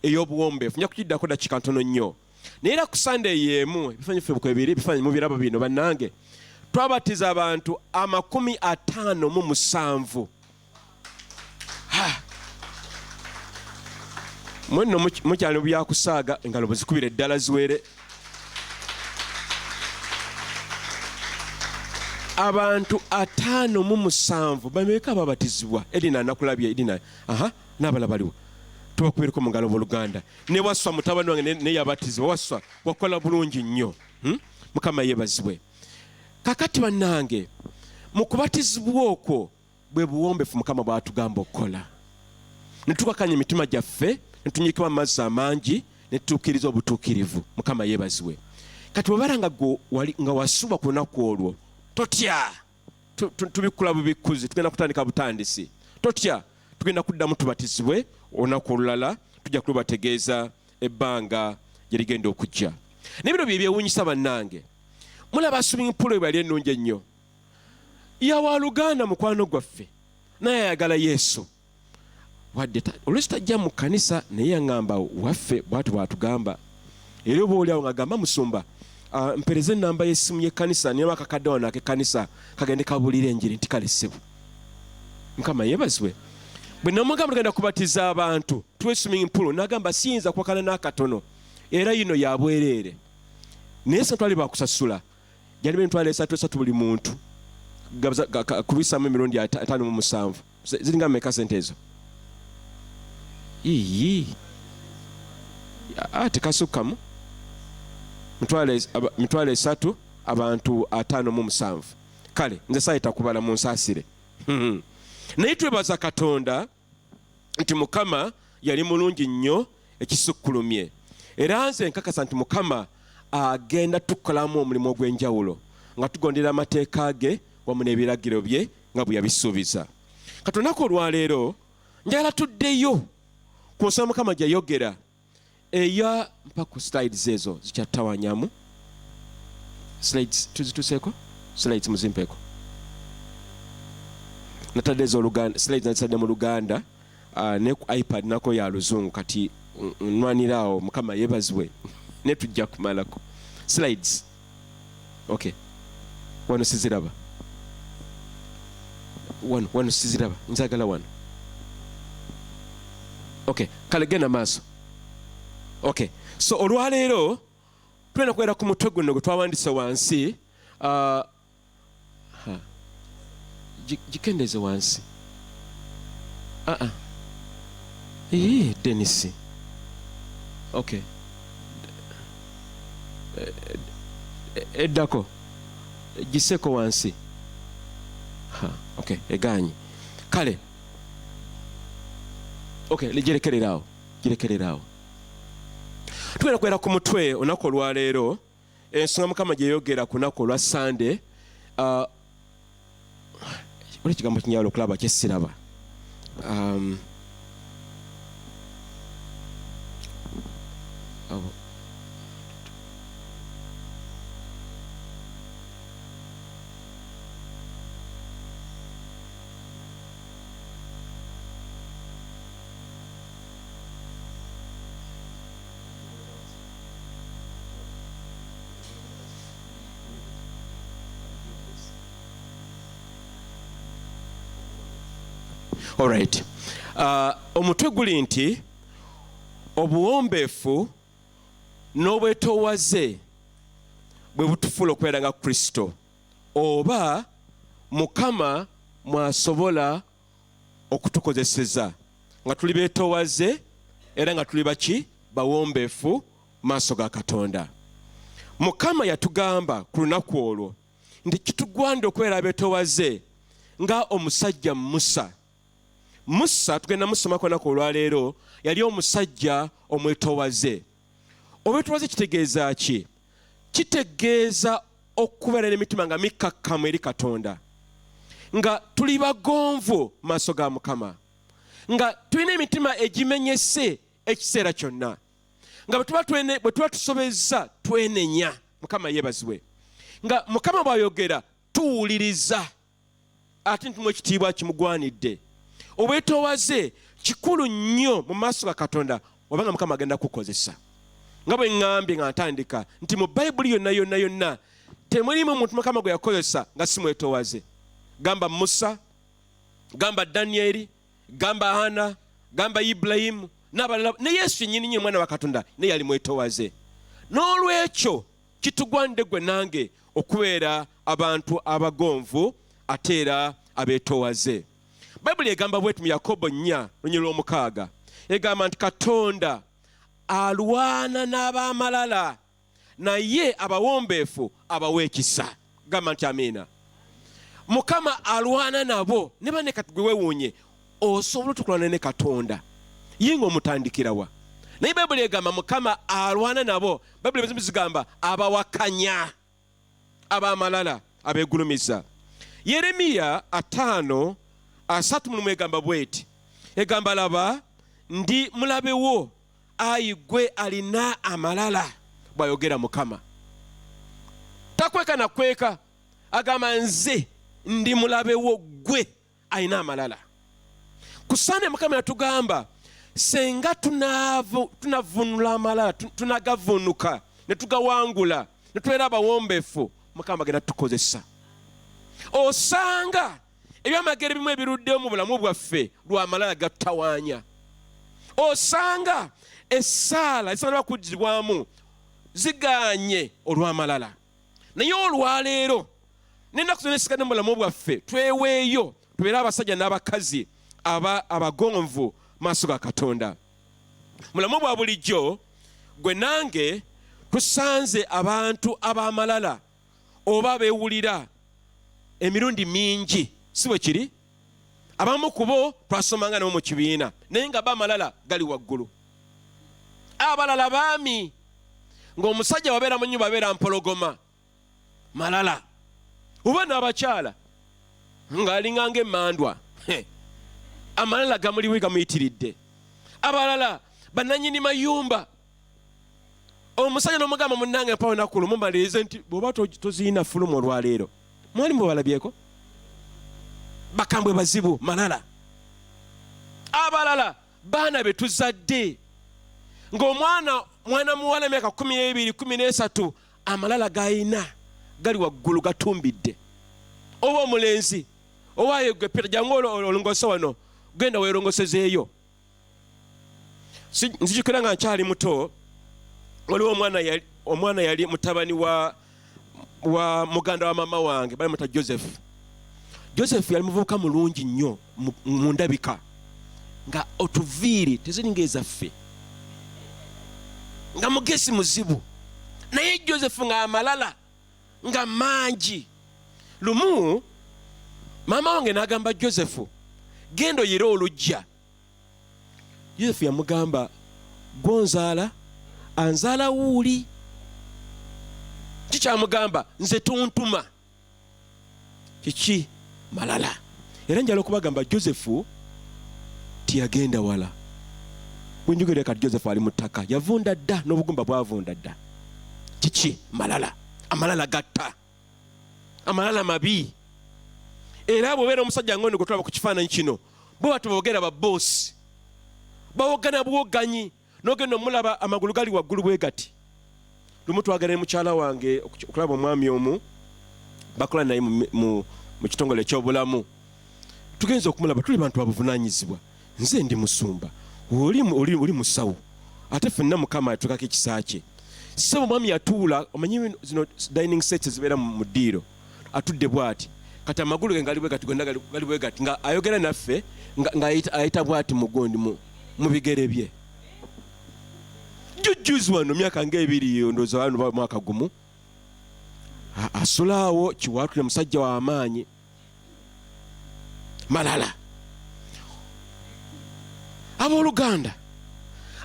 ey'obuwombeefu. Nja kukiddako dakika ntono nnyo, naye era ku sande y'emu ebifaananyi ffe bibiri ebifaananyi mubiraba bino bannange, twabatiza abantu 57. Mwenno mukyali mu byakusaaga engalo bwezikubira eddala ziwere. Abantu 57 bameka babatizibwa. Edina nakulabye Edina. N'abala baliwo. Tubakubireko mu ngalo Oluganda. Ne Waswa mutabani wange ne yabatizibwa. Waswa wakola bulungi nnyo. Mukama yebazibwe. Kakati bannange mu kubatizibwa okwo bwe buwombeefu Mukama bw'atugamba okukola. Ne tukakanya emitima gyaffe ne tunyikibwa mu mazzi amangi ne tutuukiriza obutuukirivu. Mukama yeebazibwe. Kati bw'obeera nga wasuba ku lunaku olwo totya, tubikula bubikuzi, tugenda kutandika butandisi. Totya, tugenda kuddamu tubatizibwe olunaku olulala, tujja kubategeeza ebbanga gye ligenda okujja. N'ebiro bye byewuunyisa bannange, mulaba swimming pool bwe yali ennungi ennyo. Yawa Luganda mukwano gwaffe naye ayagala Yesu. Wadde oluusi tajja mu kanisa naye yaŋŋamba waffe bw'ati bw'atugamba. Era oba oliawo ng'agamba musumba, mpereze ennamba y'essimu y'ekkanisa niba akakadde wano ak'ekkanisa kagende kabulira enjiri nti kale ssebo. Mukama yeebazibwe. Bwe namugamba tugenda kubatiza abantu tuwe swimming pool n'agamba siyinza kwakana n'akatono era yino ya bwereere. Naye se twali bakusasula gyali $3 buli muntu kubisaamu emirundi 57. Ziringa mmeka sente ezo? Tekasukkamu $3 abantu 57. Kale nze saayita kubala mu nsaasire. Naye twebaza Katonda nti Mukama yali mulungi nnyo ekisukkulumye, era nze nkakasa nti Mukama agenda tukolamu omulimu ogw'enjawulo nga tugondera amateeka ge wamu n'ebiragiro bye nga bwe yabisuubiza. Kati olunaku olwaleero njagala tuddeyo ku nsonga Mukama gye yayogera eya mpa ku slides ezo zikyattawanyamu. Slides tuzituseeko? Slides muzimpeeko. Natadde ez'Oluganda, slides nazitadde mu Luganda ne ku iPad nako ya Luzungu, kati nwaniraawo. Mukama yeebazibwe. Ne tujja kumalako slides. Okay, wano siziraba, wano siziraba, nzagala wano. Okay, kale genda maaso. Okay, so olwaleero tulina kubeera ku mutwe guno gwe twawandise wansi. Gikendeze wansi. Dennis. Okay. Eddako. Giseko wansi. Okay, eganyi. Kale. Okay, girekereraawo. Girekereraawo. Tugenda kwera ku mutwe olunaku olwaleero. Ensonga Mukama gye yayogera ku lunaku olwa Sande. Oli ekigambo kinjawulo okulaba kye siraba. All right. Omutwe guli nti obuwombeefu n'obwetoowaze bwe butufuula okubeera nga Kristo, oba Mukama mwasobola okutukozeseza nga tuli beetoowaze era nga tuli baki bawombeefu maaso ga Katonda. Mukama yatugamba ku lunaku olwo nti kitugwanira okubeera beetoowaze nga omusajja Musa tugenda musomako olunaku olwaleero, yali omusajja omwetoowaze. Obwetoowaze kitegeeza ki? Kitegeeza okubeera n'emitima nga mikkakkamu eri Katonda, nga tuli bagonvu maaso ga Mukama, nga tulina emitima egimenyese ekiseera kyonna, nga bwe tuba tusobezza twenenya. Mukama yeebazibwe. Nga Mukama bw'ayogera tuwuliriza, ate ntumu ekitiibwa kimugwanidde. Obwetoowaze kikulu nnyo mu maaso ga Katonda obanga Mukama agenda kukozesa. Nga bwe ŋŋambye nga ntandika nti mu Bayibuli yonna temulimu muntu Mukama gwe yakozesa nga si mwetoowaze. Gamba Musa, gamba Danyeri, gamba Hana, gamba Ibulayimu n'abalala, ne Yesu yennyini omwana wa Katonda naye yali mwetoowaze. N'olwekyo kitugwanidde gwe nange okubeera abantu abagonvu ate era abeetoowaze. Bayibuli egamba bw'eti mu Yakobo 4:6 egamba nti Katonda alwana n'ab'amalala naye abawombeefu abawa ekisa. Gamba nti amiina. Mukama alwana nabo. Ne banne kati gwe weewuunye osobola otukulwana ne Katonda yinga omutandikirawa. Naye Bayibuli egamba Mukama alwana nabo. Bayibuli ebizibu zigamba abawakanya, ab'amalala, abeegulumiza. Yeremiya 5:3 egamba bw'eti egamba laba ndi mulabe wo ayi gwe alina amalala bw'ayogera Mukama. Takweka na kweka, agamba nze ndi mulabe wo gwe alina amalala. Kusaana Mukama yatugamba senga tunavunula amalala, tunagavunuka ne tugawangula ne tubeera abawombeefu, Mukama agenda tukozesa. Osanga ebyamagero bimu ebiruddeyo mu bulamu bwaffe lw'amalala gatutawaanya. Osanga essaala ezisobola kuggibwamu zigaanye olw'amalala. Naye olwaleero n'ennaku zonna esigadde mu bulamu bwaffe tweweeyo tubeere abasajja n'abakazi abagonvu maaso ga Katonda. Mulamu bwa bulijjo gwe nange tusanze abantu ab'amalala oba beewulira emirundi mingi, si bwe kiri? Abamu ku bo twasomanga nabo mu kibiina naye nga b'amalala gali waggulu. Abalala baami, ng'omusajja wabeera mu nnyumba abeera mpologoma malala, oba n'abakyala ng'alinga ng'emmandwa amalala gamuliwe gamuyitiridde. Abalala bannannyini mayumba, omusajja n'omugamba munnange mpawo nakulu mumalirize nti bw'oba toziina fulumu olwaleero. Mwali mubalabyeko? Bakambwe bazibu malala. Abalala baana be tuzadde, ng'omwana muwala emyaka 12, 13 amalala gayina gali waggulu gatumbidde. Oba omulenzi owaayo gwe Peter jangu olongose wano genda weerongosezeeyo. Nzijukira nga nkyali muto, waliwo omwana yali mutabani wa muganda wa mama wange bali muta Joseph. Joseph yali muvubuka mulungi nnyo mu ndabika, nga otuviiri teziringa ezaffe, nga mugezi muzibu, naye Joseph nga amalala nga mangi. Lumu mama wange n'agamba Joseph, genda oyire olujja. Joseph yamugamba, gonzaala anzaala wuuli. Kikyamugamba nze tontuma. Kiki? Malala. Era njala okubagamba Joseph tiyagenda wala. Bwenjogera kati Joseph ali mu ttaka yavunda dda n'obugumba bwavunda dda. Kiki? Malala. Amalala gatta, amalala mabi. Era bw'obeera omusajja ngono gwe tulaba ku kifaananyi kino, bo batubogera ba boss bawogana bwoganyi, n'ogenda omulaba amagulu gali waggulu bwe gati. Lumu twagala mukyala wange okulaba omwami omu bakola naye mu kitongole eky'obulamu. Tugenza okumulaba, tuli bantu abavunaanyizibwa. Nze ndi musumba, oli musawo, ate ffenna Mukama yatukako ekisa kye. Ssebo mwami yatuula, omanyi zino dining sets zibeera mu ddiiro, atudde bw'ati kati amagulu ge ngali bwe gati gonna gali bwe gati nga ayogera naffe ng'ayita bw'ati mugondi mu bigere bye. Jujjuzi wano myaka ng'ebiri ndowooza wano mwaka gumu asulaawo kiwaatule musajja w'amaanyi Malala. Abooluganda,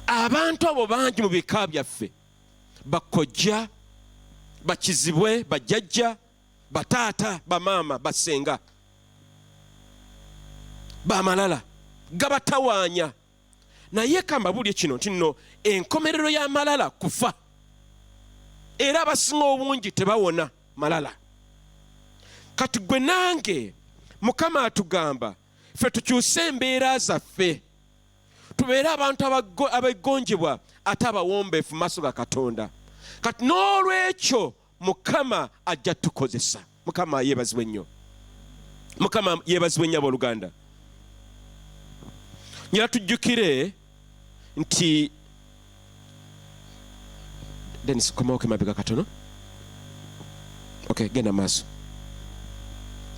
abantu abo bangi mu bika byaffe, bakojja, bakizibwe, bajjajja, bataata, bamaama, basenga, bamalala gabatawaanya. Naye kambabulye kino nti nno enkomerero y'amalala kufa, era abasinga obungi tebawona malala. Kati gwe nange Mukama atugamba ffe tukyuse embeera zaffe, tubeere abantu abegonjebwa ate abawombeefu maaso ga Katonda. Kati n'olwekyo Mukama ajja tukozesa. Mukama yeebazibwe nnyo. Mukama yeebazibwe nnyo abooluganda. Nyina tujjukire nti Dennis komaoke mabega katono. Okay, genda maaso.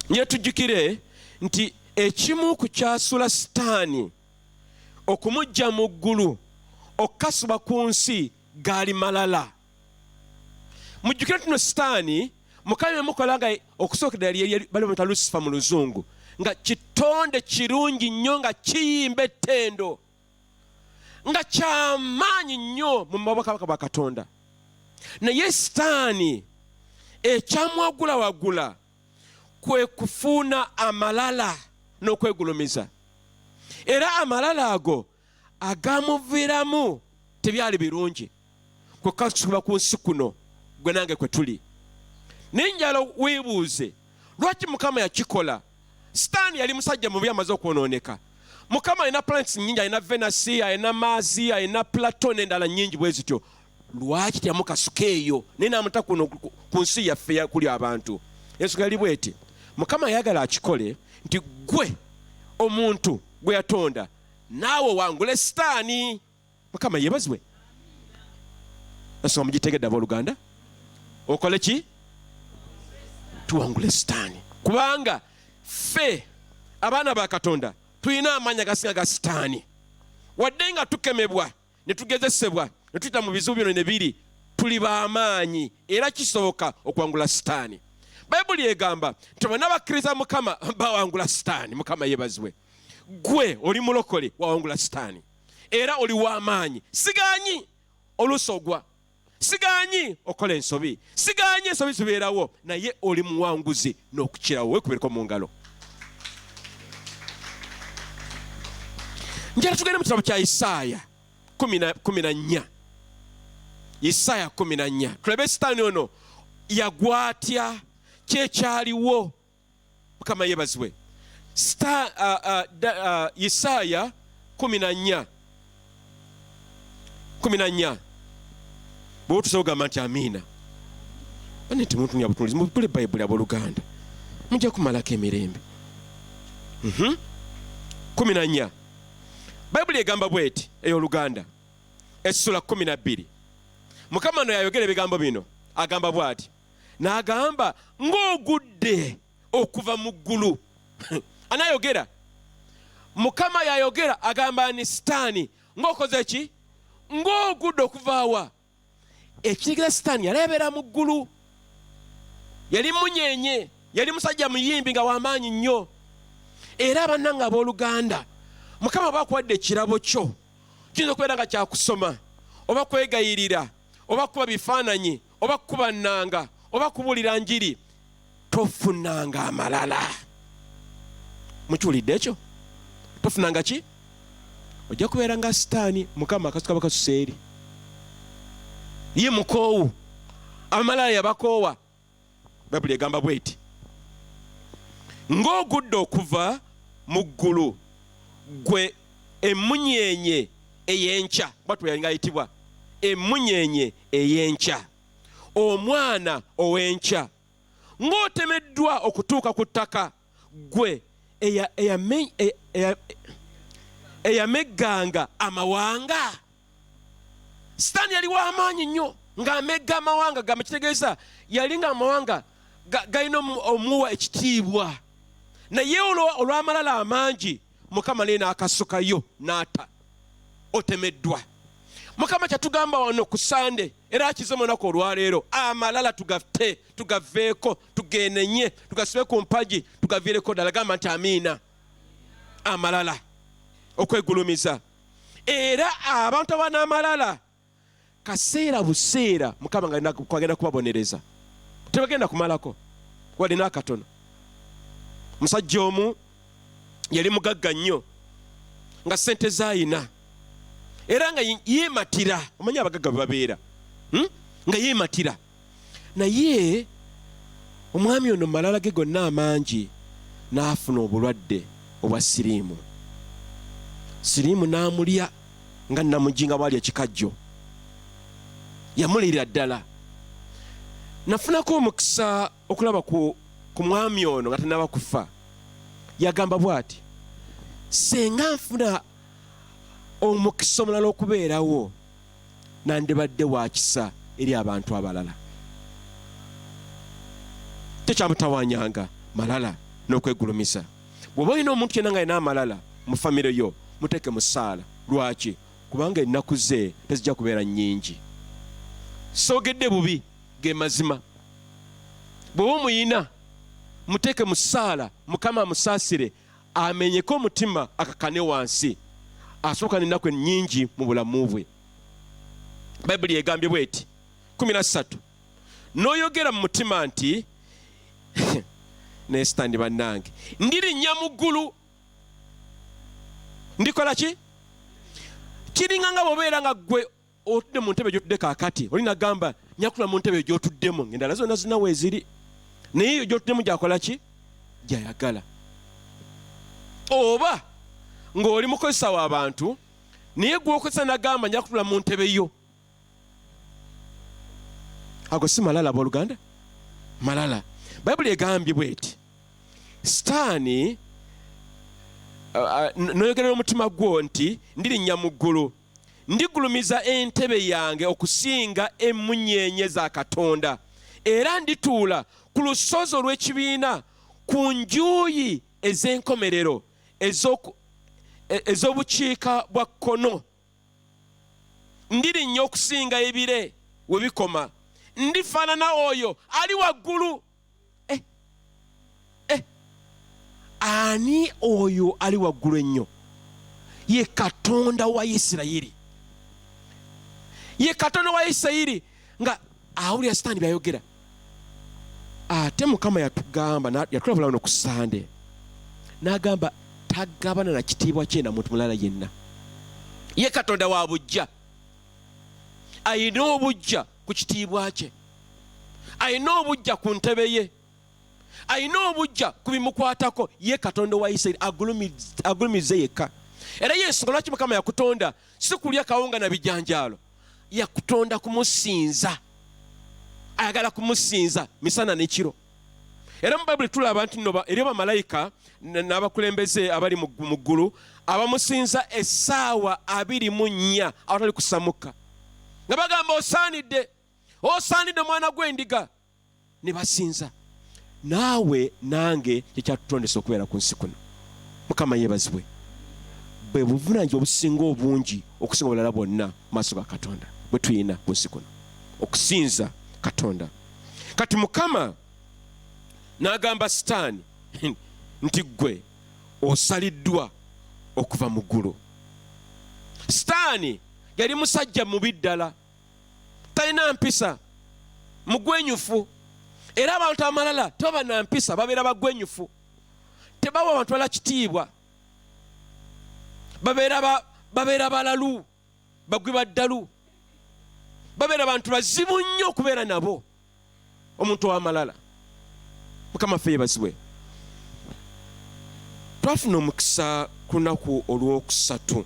Nyina tujjukire nti ekimu ku kyasula Sitaani okumujja mu ggulu okukasuba ku nsi gaali malala. Mujjukire tuno Sitaani Mukama yamukola nga okusookera yali bali Lucifer mu luzungu nga kitonde kirungi nnyo nga kiyimba ettendo nga kyamaanyi nnyo mu mabaka bwa Katonda. Naye Sitaani ekyamwagulawagula kwe kufuuna amalala n'okwegulumiza, era amalala ago agamuviiramu tebyali birungi kwekasuba ku nsi kuno gwe nange kwe tuli. Ninjala weebuuze lwaki Mukama yakikola. Sitaani yali musajja mubi amaze okwonooneka. Mukama alina planets nnyingi, alina Venus, alina Mars, alina Plato n'endala nnyingi bwe zityo. Lwaki teyamukasuka eyo naye n'amuta kuno ku nsi yaffe kuli abantu? Ensonga yali bweti, Mukama yayagala akikole nti gwe omuntu gwe yatonda naawe wangule Sitaani. Mukama yeebazibwe. Ensonga mugitegedde abooluganda, okole ki? Tuwangule Sitaani. Kubanga ffe abaana ba Katonda tulina amaanyi agasinga ga Sitaani. Wadde nga tukemebwa ne tugezesebwa ne tuyita mu bizibu bino ne biri, tuli b'amaanyi era kisoboka okuwangula Sitaani. Bayibuli egamba nti bonna abakkiriza Mukama bawangula Sitaani. Mukama yeebazibwe. Gwe oli mulokole wawangula Sitaani era oli w'amaanyi. Sigaanyi olusogwa, sigaanyi okola ensobi, sigaanyi ensobi zibeerawo, naye oli muwanguzi n'okukirawo. Weekubereko mu ngalo. Njala tugende mu kitabo kya Isaaya 14. Isaaya 14. Tulabe Sitaani ono yagwatya, kyekyaliwo. Mukama yeebazibwe. Isaaya 14. Bwe tusobola okugamba nti amiina. Bane nti muntu nyabutunulizi mubule Bayibuli abooluganda mujja kumalako emirembe. 14. Bayibuli egamba bweti ey'oluganda essula 12. Mukama no yayogera ebigambo bino agamba bw'ati, n'agamba ng'ogudde okuva mu ggulu. Anayogera Mukama yayogera agamba ni Sitaani ng'okoze ki? Ng'ogudde okuva wa? Ekirigera Sitaani yali abeera mu ggulu, yali munyenye, yali musajja muyimbi nga w'amaanyi nnyo. Era bannange abooluganda, Mukama bw'akuwadde ekirabo kyo kiyinza okubeera nga kyakusoma oba kwegayirira oba kuba bifaananyi oba kuba nnanga oba kubuulira njiri, tofunanga amalala. Mukiwulidde ekyo? Tofunanga ki? Ojja kubeera nga Sitaani. Mukama akasuka bakasusa eri. Ye mukoowu, amalala yabakoowa. Bayibuli egamba bweti, ng'ogudde okuva mu ggulu gwe emunyenye ey'enkya. Bwatyo yalinga ayitibwa emunyenye ey'enkya, omwana ow'enkya, ng'otemeddwa okutuuka ku ttaka, gwe eyamegganga amawanga. Sitaani yali w'amaanyi nnyo ng'amegga amawanga gamekitegeeza yali nga amawanga galina omuwa ekitiibwa, naye olw'amalala amangi Mukama naye n'akasukayo n'ata otemeddwa. Mukama kyatugamba wano ku Sande era akize mu lunaku olwaleero, amalala tugaveeko, tugenenye, tugasibe ku mpagi, tugaviireko ddala. Gamba nti amiina. Amalala okwegulumiza, era abantu aban'amalala kaseera buseera Mukama nga kwagenda kubabonereza, tebagenda kumalako walina akatono. Musajja omu yali mugagga nnyo nga ssente zaayina era nga yeematira. Omanyi abagagga bwe babeera nga yeematira, naye omwami ono malala ge gonna amangi n'afuna obulwadde obwa siriimu. Siriimu n'amulya nga namujinga bwali ekikajjo, yamulira ddala. Nafunako omukisa okulaba ku mwami ono nga tanaba kufa. Yagamba bw'ati, senga nfuna omukisa omulala okubeerawo nandibadde wakisa eri abantu abalala. Tekyamutawanyanga malala n'okwegulumiza. Bw'oba olina omuntu yenna nga alina amalala mu famire yo, muteeke mu ssaala. Lwaki? Kubanga ennaku ze tezijja kubeera nnyingi. Soogedde bubi ge mazima. Bw'oba omuyina muteeke mu ssaala, Mukama amusaasire, amenyeko omutima, akakane wansi, asooka n'ennaku ennyingi mu bulamu bwe. Bayibuli egambye bw'eti 13, n'oyogera mu mutima nti nesitandi bannange ndirinnya mu ggulu. Ndikola ki? Kiringa nga bw'obeera nga ggwe otudde mu ntebe gy'otudde kaakati, oli nagamba nyakula mu ntebe gy'otuddemu, ng'endala zonna zina weeziri, naye eyo gy'otuddemu gyakola ki? Gyayagala. Oba ng'oli mukozesa w'abantu, naye gw'okozesa nagamba nyakutula mu ntebe yo. Ago si malala abooluganda? Malala. Bayibuli egambye bw'eti, Sitaani n'oyogerera omutima gwo nti ndirinnya mu ggulu, ndigulumiza entebe yange okusinga emunyeenye za Katonda, era ndituula ku lusozi olw'ekibiina ku njuyi ez'enkomerero ez'obukiika bwa kkono. Ndirinnya okusinga ebire we bikoma, ndifaanana oyo ali waggulu. Ani oyo ali waggulu ennyo? Ye Katonda wa Isirayiri. Ye Katonda wa Isirayiri nga awulira Sitaani byayogera. Ate Mukama yatugamba, yatulabula wano ku Sande, n'agamba tagabana na kitiibwa kye na muntu mulala yenna. Ye Katonda wa bujja, ayina obujja ku kitiibwa kye, ayina obujja ku ntebe ye, ayina obujja ku bimukwatako. Ye Katonda wa Isirayiri agulumize yekka. Era y'ensonga lwaki Mukama yakutonda si kulya kawunga na bijanjaalo, yakutonda kumusinza. Ayagala kumusinza misana n'ekiro. Era mu Bayibuli tulaba nti nno eri bamalayika n'abakulembeze abali mu ggulu abamusinza essaawa 24 awatali kusamuka, nga bagamba osaanidde, osaanidde mwana gw'endiga, ne basinza. Naawe nange kyekyatutondesa okubeera ku nsi kuno. Mukama yeebazibwe. Bwe buvunaanyizibwa obusinga obungi okusinga obulala bwonna mu maaso ga Katonda bwe tuyina ku nsi kuno, okusinza Katonda. Kati Mukama n'agamba Sitaani nti gwe osaliddwa okuva mu ggulu. Sitaani yali musajja mubi ddala, talina mpisa, mugwenyufu. Era abantu amalala tebaba na mpisa, babeera bagwenyufu, tebawa abantu bala kitiibwa, babeera balalu, bagwi baddalu, babeera bantu bazibu nnyo okubeera nabo. Omuntu ow'amalala. Mukama ffe yeebazibwe. Twafuna omukisa ku lunaku olwokusatu,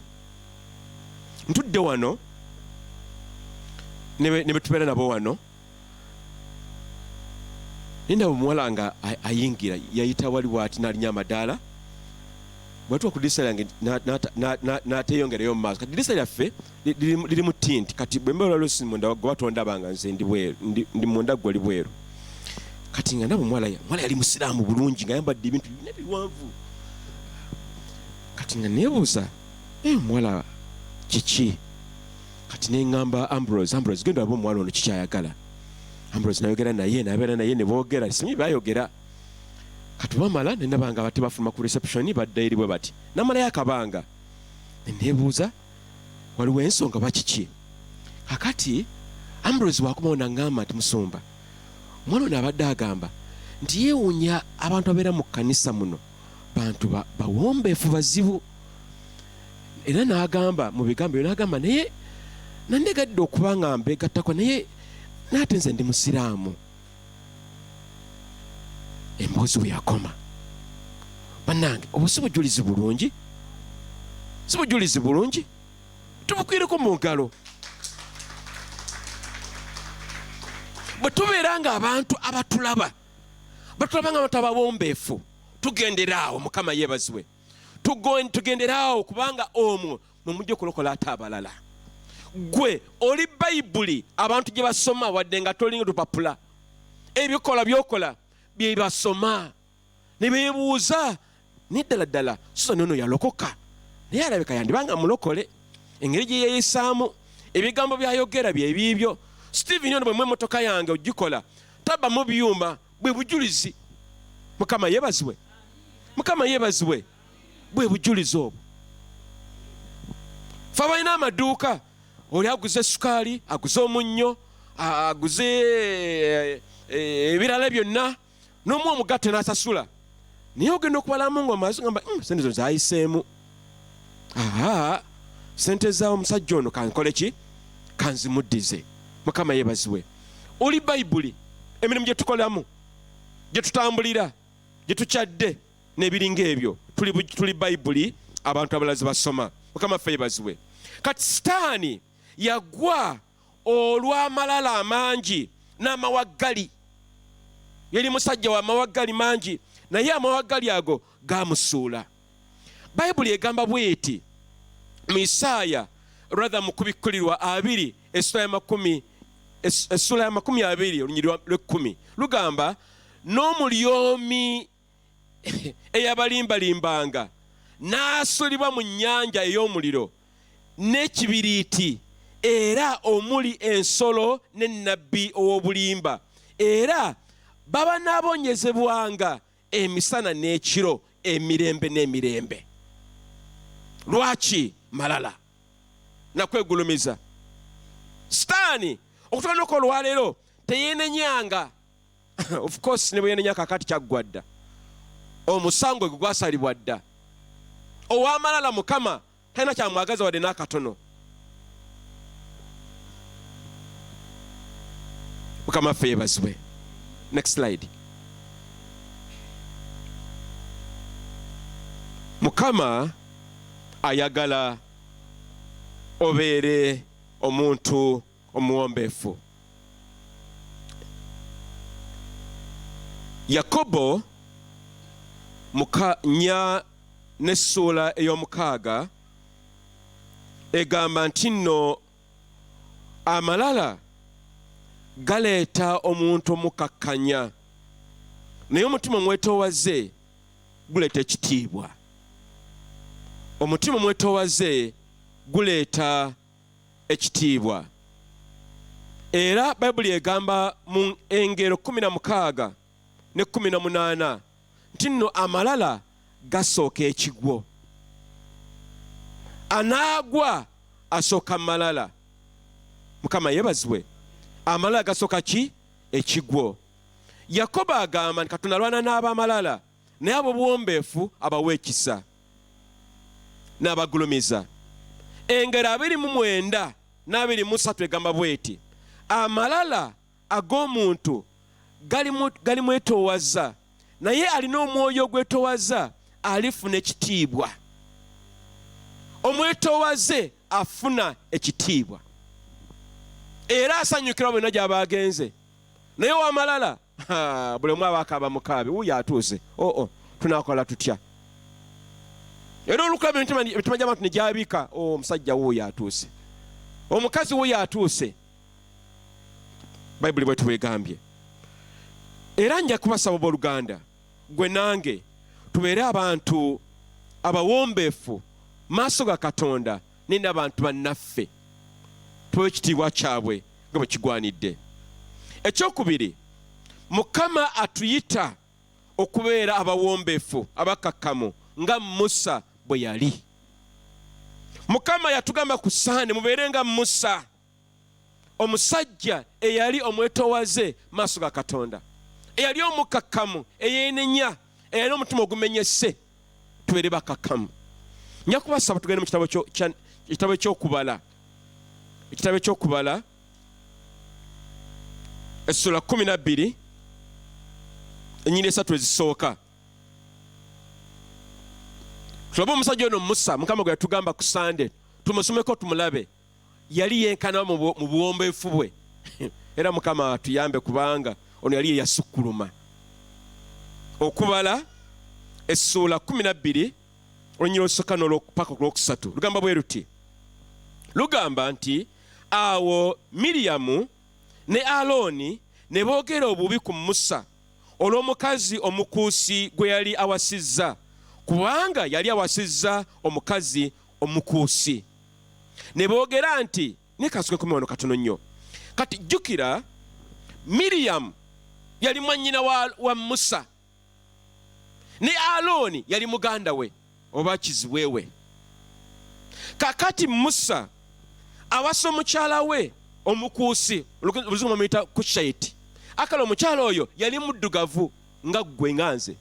ntudde wano ne betubeera nabo wano, nindaba omuwala nga ayingira, yayita wali bw'ati n'alinya amadaala bwatuwa ku dirisa lyange n'ateyongerayo mu maaso kati dirisa lyaffe liri mu tinti kati bwe mbeera lusi munda gwe batondabanga nze ndi munda gwe oli bweru kati nga ndaba mwala yali musiraamu bulungi nga yambadde ebintu bina biwanvu kati nga neebuuza mwala kiki kati neŋŋamba Ambrose genda aba omwana ono kikyayagala Ambrose nayogera naye nabeera naye ne boogera simanyi bayogera kati bamala nenabanga bati bafuluma ku reception badda eri bwe bati namalayo akabanga nebuuza waliwo ensonga bakiki kakati Ambrose wakomawo naŋŋamba nti musumba omwana ono abadde agamba nti yeewuunya abantu abeera mu kkanisa muno bantu bawombeefu bazibu era n'agamba mu bigambo byo n'agamba naye nandegadde okuba nga mbegattako naye naate nze ndi musiraamu emboozi we yakoma bannange obwo si bujulizi bulungi tubukwireko mu ngalo bwe tubeera nga abantu abatulaba nga abantu abawombeefu tugenderaawo mukama yeebazibwe tugenderaawo kubanga omwo mwe mujja okulokola ate abalala gwe oli bayibuli abantu gye basoma wadde nga tolinga tupapula ebikola byokola bye basoma ne beebuuza neddala ddala Susan ono yalokoka naye alabika yandibanga mulokole engeri gye yeeyisaamu ebigambo byayogera bye biibyo Stephen ono bwe mu emmotoka yange ogikola taba mu byuma bwe bujulizi mukama yeebazibwe bwe bujulizi obwo fe balina amaduuka oli aguze sukaali aguze omunnyo aguze ebirala byonna n'omu omugatte n'asasula naye ogenda okubalamu ng'omaze ngamba sente zo zayiseemu sente z'omusajja ono kankole ki kanzimuddize mukama yeebazibwe oli bayibuli emirimu gye tukolamu gye tutambulira gye tukyadde n'ebiringa ebyo tuli bayibuli abantu abalazi basoma mukama ffe yeebazibwe kati sitaani yagwa olw'amalala amangi n'amawaggali yali musajja wa mawaggali mangi naye amawaggali ago gamusuula bayibuli egamba bweti mu Isaaya mu kubikkulirwa 2 essula ya 20 olunyiri lwa 10 lugamba n'omulyomi eyabalimbalimbanga n'asulibwa mu nnyanja ey'omuliro n'ekibiriiti era omuli ensolo n'ennabbi ow'obulimba era baba n'abonyezebwanga emisana n'ekiro emirembe n'emirembe lwaki malala nakwegulumiza sitaani okutukanako olwaleero teyeenenyanga of course ne bwe yeenenya kakati kyaggwa dda omusango gwe gwasalibwa dda ow'amalala mukama talina kyamwagaza wadde n'akatono mukama ffe yeebazibwe. Next slide. Mukama ayagala obeere omuntu omuwombeefu. Yakobo nya n'essuula ey'omukaaga egamba nti nno amalala galeeta omuntu omukakkanya naye omutima omwetoowaze guleeta ekitiibwa. Omutima omwetoowaze guleeta ekitiibwa. Era Bayibuli egamba mu engero 16 ne 18 nti nno amalala gasooka ekigwo. Anaagwa asooka malala. Mukama yeebazibwe. Amalala gasooka ki? Ekigwo. Yakobo agamba nti Katonda alwana n'abamalala naye abo buwombeefu abawa ekisa n'abagulumiza. Engero 29 n'23 egamba bweti amalala ag'omuntu gali mwetoowaza naye alina omwoyo ogwetoowaza alifuna ekitiibwa. Omwetoowaze afuna ekitiibwa era asanyukira bonna gy'aba agenze. Naye w'amalala buli omu aba akaaba mukaabi wuuyo atuuse tunaakola tutya. era olukulaba emitima gy'abantu ne gyabika, omusajja wuuyo atuuse, omukazi wuuyo atuuse. Bayibuli bwetu bwegambye. Era nja kubasaba booluganda, gwe nange tubeere abantu abawombeefu maaso ga Katonda ne n'abantu bannaffe, tuwe ekitiibwa kyabwe nga bwe kigwanidde. Ekyokubiri, Mukama atuyita okubeera abawombeefu abakakkamu nga Musa bwe yali. Mukama yatugamba ku Sande mubeere nga Musa, omusajja eyali omwetowaze maaso ga Katonda, eyali omukakkamu, eyeenenya, eyali omutima ogumenyese. Tubeere bakakkamu. Nja kubasaba tugende mu kitabo eky'okubala, ekitabo eky'okubala essula 12 ennyiriri 3 ezisooka. Tulabe omusajja ono Musa, Mukama gwe yatugamba ku Sande tumusomeko tumulabe, yali yenkana mu buwombeefu bwe. Era Mukama atuyambe kubanga ono yali yasukkuluma. Okubala essula 12 olunyiriri olusooka paka ku lwokusatu lugamba bwe luti. Lugamba nti awo Miriyamu ne Alooni ne boogera obubi ku Musa olw'omukazi omukuusi gwe yali awasizza, kubanga yali awasizza omukazi omukuusi. Ne boogera nti, ne kasuke ku mwono katono nnyo, kati jjukira Miriyamu yali mwannyina wa Musa, ne Alooni yali muganda we oba kizibwe we. Kakati Musa awasa omukyala we omukuusi, oluzungu bamuyita Kushayiti. Akala omukyala oyo yali muddugavu nga ggwe nga nze.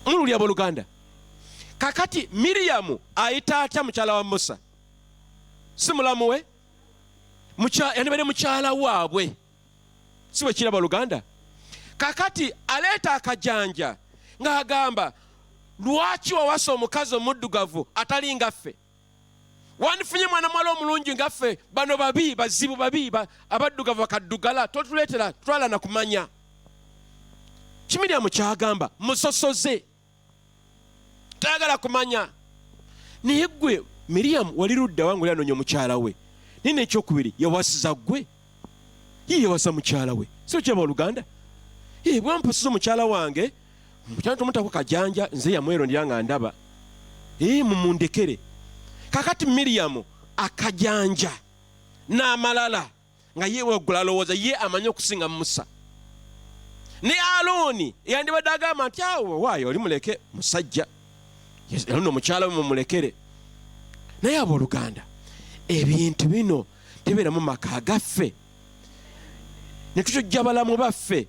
Mululya abooluganda. Kakati Miriyamu ayita atya mukyala wa Musa? Si mulamu we? Yanibadde mukyala waabwe. Si bwe kiri abooluganda. Kakati aleeta akajanja ng'agamba, lwaki wawasa omukazi omuddugavu atali ngaffe? Wandifunye mwana mwala omulungi ngaffe, bano babi, bazibu babi, abaddugavu bakaddugala, totuleetera twala na kumanya. Kimiriyamu kyagamba, musosoze, tayagala kumanya. Naye ggwe Miriyamu wali ludda wange oli anoonya omukyala we. Nina ekyokubiri, yawasiza ggwe? Ye yawasa mukyala we. Si kyaba oluganda? Bwe mpasiza omukyala wange, mukyala tomutako kajanja, nze yamwerondera nga ndaba. Mumundekere. Kakati Miriyamu akajanja n'amalala nga ye weggula alowooza ye amanyi okusinga Musa. Ne Alooni yandibadde agamba nti awo waayo oli muleke musajja, ono omukyala we mumulekere. Naye abooluganda, ebintu bino tebeera mu maka gaffe ne tutujja balamu baffe.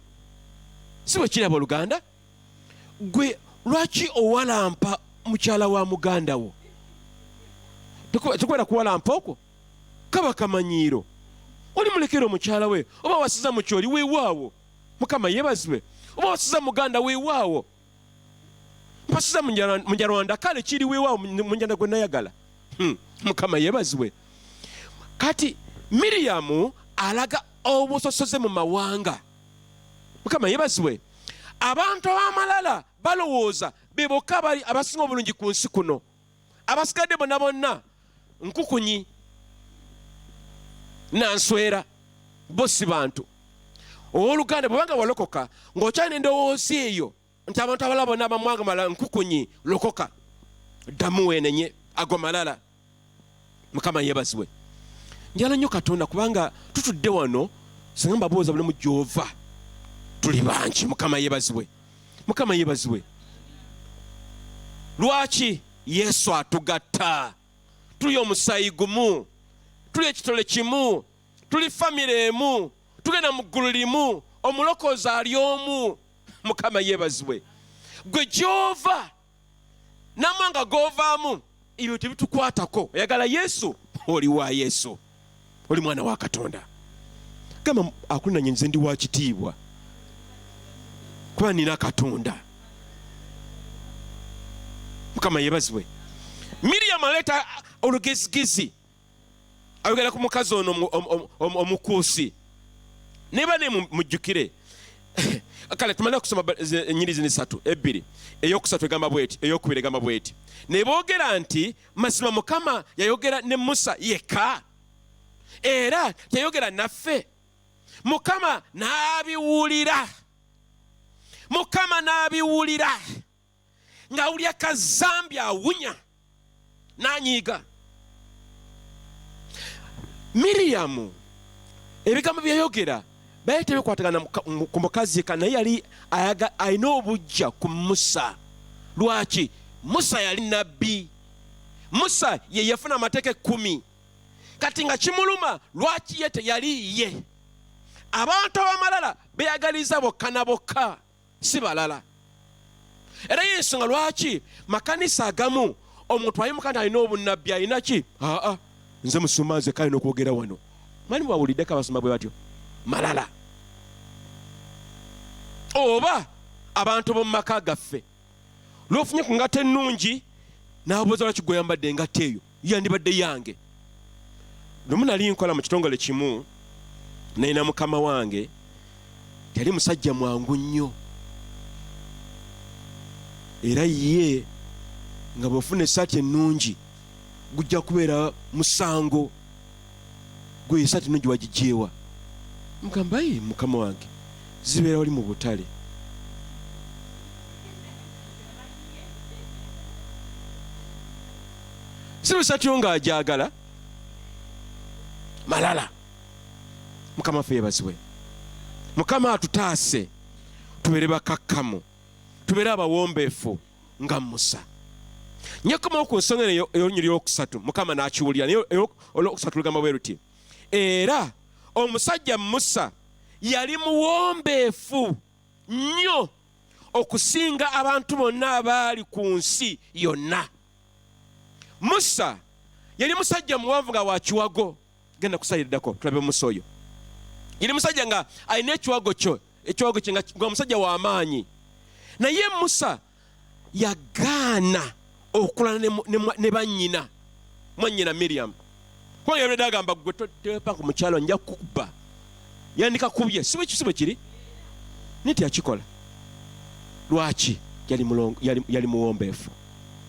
Si bwe kiri abooluganda? Gwe lwaki owalampa mukyala wa muganda wo? Tukwera kuwalampa okwo kaba kamanyiiro. Oli mulekere omukyala we, oba wasiza mu kyoli weewaawo, Mukama yeebazibwe, oba wasiza muganda weewaawo, mpasiza munyarwanda kale kiri weewaawo munjana gwe nayagala. Mukama yeebazibwe. Kati Miriyamu alaga obusosoze mu mawanga. Mukama yeebazibwe. Abantu abamalala balowooza be bokka abasinga obulungi ku nsi kuno. Abasigadde bonna bonna nkukunyi nanswera, bo si bantu. Owooluganda bwebanga walokoka ng'okyalina endowooza eyo nti abantu abalala bonna abamwanga malala nkukunyi, lokoka, ddamu weenenye ago malala. Mukama yeebazibwe. Njala nnyo Katonda kubanga tutudde wano, singa mbabooza buli mu gy'ova tuli bangi. Mukama yeebazibwe. Mukama yeebazibwe. Lwaki Yesu atugatta? Tuli omusaayi gumu, tuli ekitole kimu, tuli famire emu, tugenda mu ggulu limu, omulokozi ali omu. Mukama yeebazibwe. Gwe gy'ova n'amanga g'ovaamu ebyo tebitukwatako. Oyagala Yesu, oli wa Yesu, oli mwana wa Katonda. Gamba akulina nze ndi wa kitiibwa kuba nina Katonda. Mukama yeebazibwe. Miriyamu aleeta olugezigezi ayogera ku mukazi ono omukuusi. Neba ne mujjukire kale tumane kusoma ennyirizi n'esatu ebbiri eyokusatu egamba bweti eyokubiri egamba bweti ne boogera nti mazima Mukama yayogera ne Musa yekka era yayogera naffe. Mukama n'abiwulira ng'awulya kazambi awunya n'anyiiga. Miriyamu ebigambo byayogera bali tebikwatagana ku mukazi yekka, naye yali alina obujja ku Musa. Lwaki? Musa yali nabbi. Musa ye yafuna amateeka 10. Kati nga kimuluma lwaki ye teyali ye. Abantu abamalala beyagaliza bokka na bokka, si balala. Era y'ensonga lwaki makanisa agamu omuntu ayimuka nti alina obunnabbi alina ki? Nze musuma nze kalina okwogera wano. Mani bwawuliddeko abasoma bwe batyo? Malala. Oba abantu b'omu maka gaffe lw'ofunye ku ngatta ennungi n'abuuza lwaki gwe yambadde engatta eyo, yandibadde yange. Lumu nali nkola mu kitongole kimu nayina mukama wange yali musajja mwangu nnyo, era ye nga bw'ofuna essaati ennungi gujja kubeera musango, gwe essaati ennungi wagijeewa? Mugamba ye mukama wange zibeera wali mu butale. Si essaati yo ng'agyagala. Malala. Mukama waffe yeebazibwe. Mukama atutaase tubeere bakakkamu, tubeere abawombeefu nga Musa. Nyakomawo ku nsonga ey'olunyiri olwokusatu Mukama n'akiwulira. Naye olwokusatu lugamba bwe luti era omusajja Musa yali muwombeefu nnyo okusinga abantu bonna abaali ku nsi yonna. Musa yali musajja muwanvu nga wa kiwago. Genda kusayiriddako tulabe Musa oyo. Yali musajja nga alina ekiwago kye nga musajja w'amaanyi. Naye Musa yagaana okulana ne bannyina, mwannyina Miriyamu. Kubanga yabadde agamba gwe toteepa ku mukyalo nja kukuba. Yandika kubye, si bwe kiri? Naye teyakikola. Lwaki? Yali muwombeefu,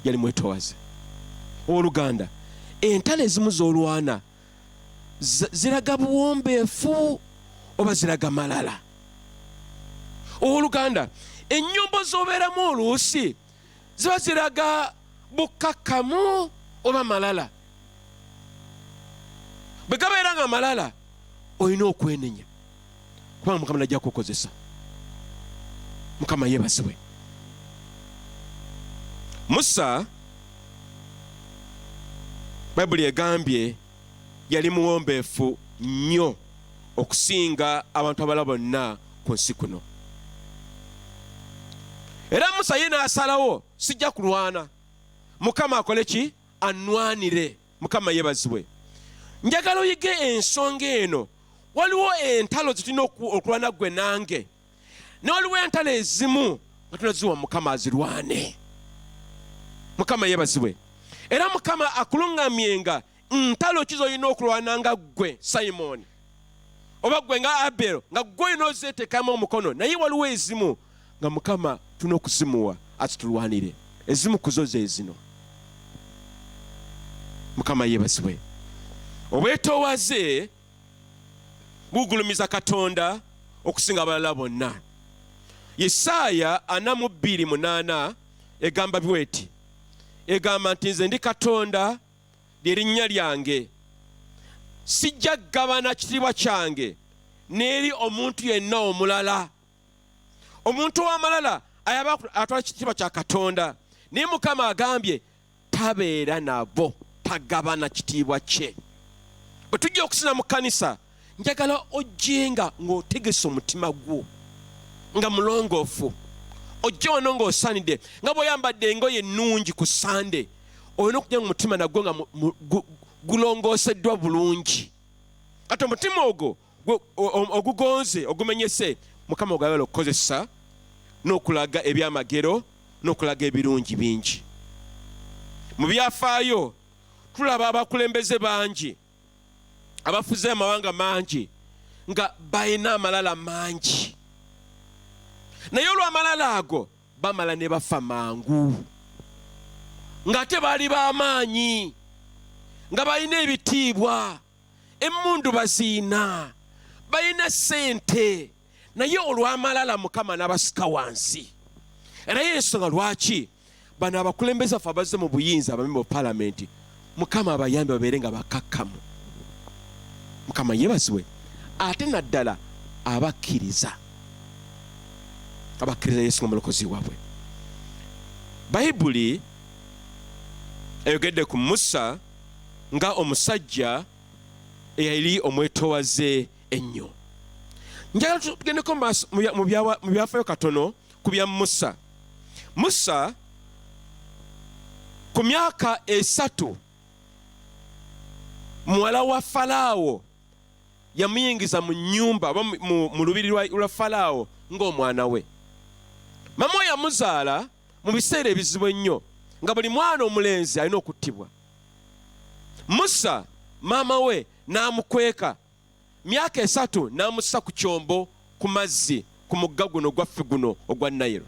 yali mwetoowaze. Owooluganda, entalo ezimu z'olwana ziraga buwombeefu oba ziraga malala? Owooluganda, ennyombo z'obeeramu oluusi ziba ziraga bukkakkamu oba malala? Bwe gabeera nga malala olina okwenenya, kubanga Mukama najja kukozesa. Mukama yeebazibwe. Musa Bayibuli egambye yali muwombeefu nnyo okusinga abantu abalala bonna ku nsi kuno. Era Musa ye n'asalawo sijja kulwana, Mukama akole ki? Annwanire. Mukama yeebazibwe. Njagala oyige ensonga eno. Waliwo entalo zitulina okulwana gwe nange, ne waliwo entalo ezimu nga tunaziwa Mukama azirwane. Mukama yeebazibwe. Era Mukama akuluŋŋamyenga ntalo ki z'olina okulwananga gwe Simoni, oba gwe nga Abel, nga gwe olina ozeteekamu omukono. Naye waliwo ezimu nga Mukama tulina okuzimuwa azitulwanire. Ezimu ku zo ze zino. Mukama yeebazibwe. Obwetoowaze bugulumiza Katonda okusinga abalala bonna. Yesaaya 42:8 egamba bweti, egamba nti nze ndi Katonda ly'erinnya lyange, sijja kugabana kitiibwa kyange n'eri omuntu yenna omulala. Omuntu ow'amalala ayaba atwala kitiibwa kya Katonda, naye Mukama agambye tabeera nabo, tagabana kitiibwa kye. Bwe tujja okusina mu kkanisa, njagala ojjenga ng'otegese omutima gwo nga mulongoofu. Ojje wano ng'osanidde, nga bw'oyambadde engoye ennungi ku Sande, olina okujja mu mutima nagwo nga gulongooseddwa bulungi. Ate omutima ogwo ogugonze ogumenyese, Mukama ogayagala okukozesa n'okulaga ebyamagero n'okulaga ebirungi bingi. Mu byafaayo tulaba abakulembeze bangi abafuze amawanga mangi nga balina amalala mangi. naye olw'amalala ago bamala ne bafa mangu ng'ate baali b'amaanyi nga balina ebitiibwa emmundu baziina balina ssente naye olw'amalala Mukama n'abasika wansi. Era y'ensonga lwaki bano abakulembeze baffe abazze mu buyinza abamemba of palamenti Mukama abayambe babeere nga bakakkamu. Mukama yeebazibwe. Ate naddala abakkiriza Yesu nga mulokozi waabwe. Bayibuli eyogedde ku Musa nga omusajja eyali omwetowaze ennyo. Njagala tugendeko mu byafaayo katono ku bya Musa. Musa ku myaka 3 muwala wa Falaawo yamuyingiza mu nnyumba mu lubiri lwa Falaawo ng'omwana we. Mama we yamuzaala mu biseera ebizibu ennyo nga buli mwana omulenzi alina okuttibwa. Musa maama we n'amukweka myaka 3 n'amussa ku kyombo ku mazzi ku mugga guno gwaffe guno ogwa Nayiro.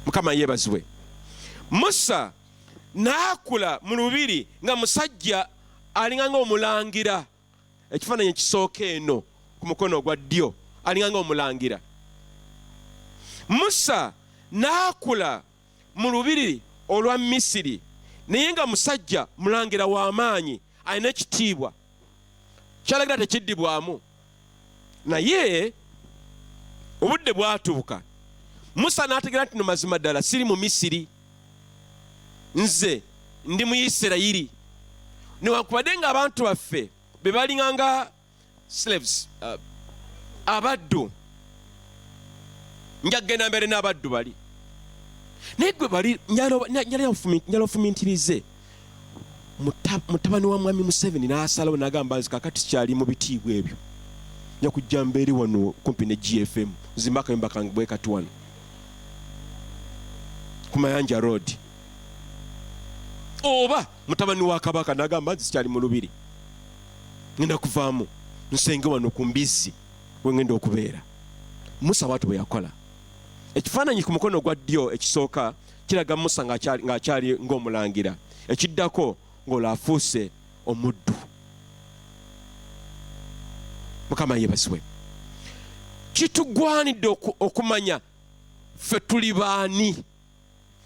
Mukama yeebazibwe. Musa n'akula mu lubiri nga musajja alinga ng'omulangira. Ekifaananyi ekisooka eno ku mukono ogwa ddyo alinga ng'omulangira. Musa n'akula mu lubiri olwa Misiri naye nga musajja mulangira w'amaanyi alina ekitiibwa kyalagira tekiddibwamu. Naye obudde bwatuuka Musa n'ategeera nti no mazima ddala siri mu Misiri, nze ndi mu Isirayiri. Newankubadde nga abantu baffe be balinganga slaves, abaddu, njagenda mbere n'abaddu bali naye gwe bali njala ofumintirize mutabani wa mwami Museveni n'asalawo n'agamba nti kakati kyali mu bitiibwa ebyo nja kujja mbeeri wano kumpi ne GFM zimba akayumba kange bwe kati wano ku Mayanja Road. Oba mutabani wa Kabaka n'agamba nti kyali mu lubiri ngenda kuvaamu nsenge wano ku mbisi we ngenda okubeera. Musa watu bwe yakola. Ekifaananyi ku mukono gwa ddyo ekisooka kiraga Musa ng'akyali ng'omulangira, ekiddako ng'olwafuuse omuddu. Mukama yeebazibwe. Kitugwanidde okumanya ffe tuli baani.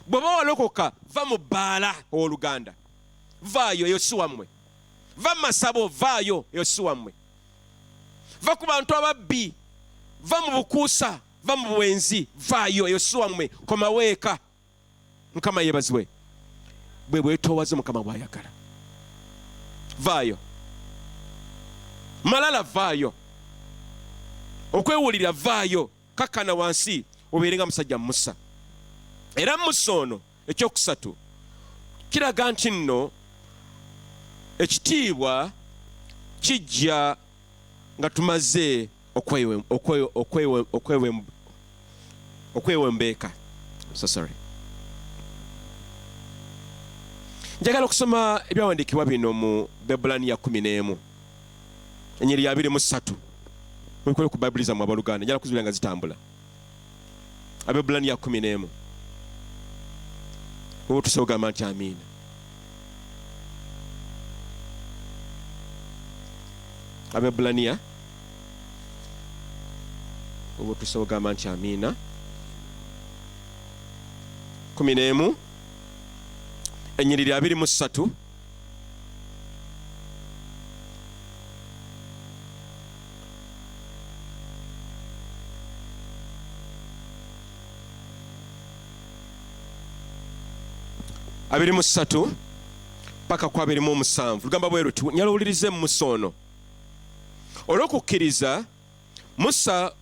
Bw'oba walokoka va mu bbaala ow'Oluganda, vaayo eyo si wammwe. Va mu masabo, vaayo eyo si wammwe. Va ku bantu ababbi, va mu bukuusa, va mu buwenzi, vaayo eyo si wammwe. Koma weeka. Mukama yeebazibwe. Bwe bwetoowaze Mukama bw'ayagala. Vaayo. Malala vaayo. Okwewulira vaayo. Kakkana wansi obeere nga musajja Musa. Era Musa ono ekyokusatu kiraga nti nno ekitiibwa kijja nga tumaze okwewembeeka. Njagala okusoma ebyawandiikibwa bino mu Bebulaniya 11 ennyiri ya 23 mwekole ku Bayibuli zammwe abooluganda njagala kuzibira nga zitambula. Abebulaniya 11 oba tusobola okugamba nti amiina. Abebulaniya oba tusobola okugamba nti amiina. 11 ennyiriri 23 23 paka ku 27 lugamba bwe luti nyalowulirize Musa ono olw'okukkiriza Musa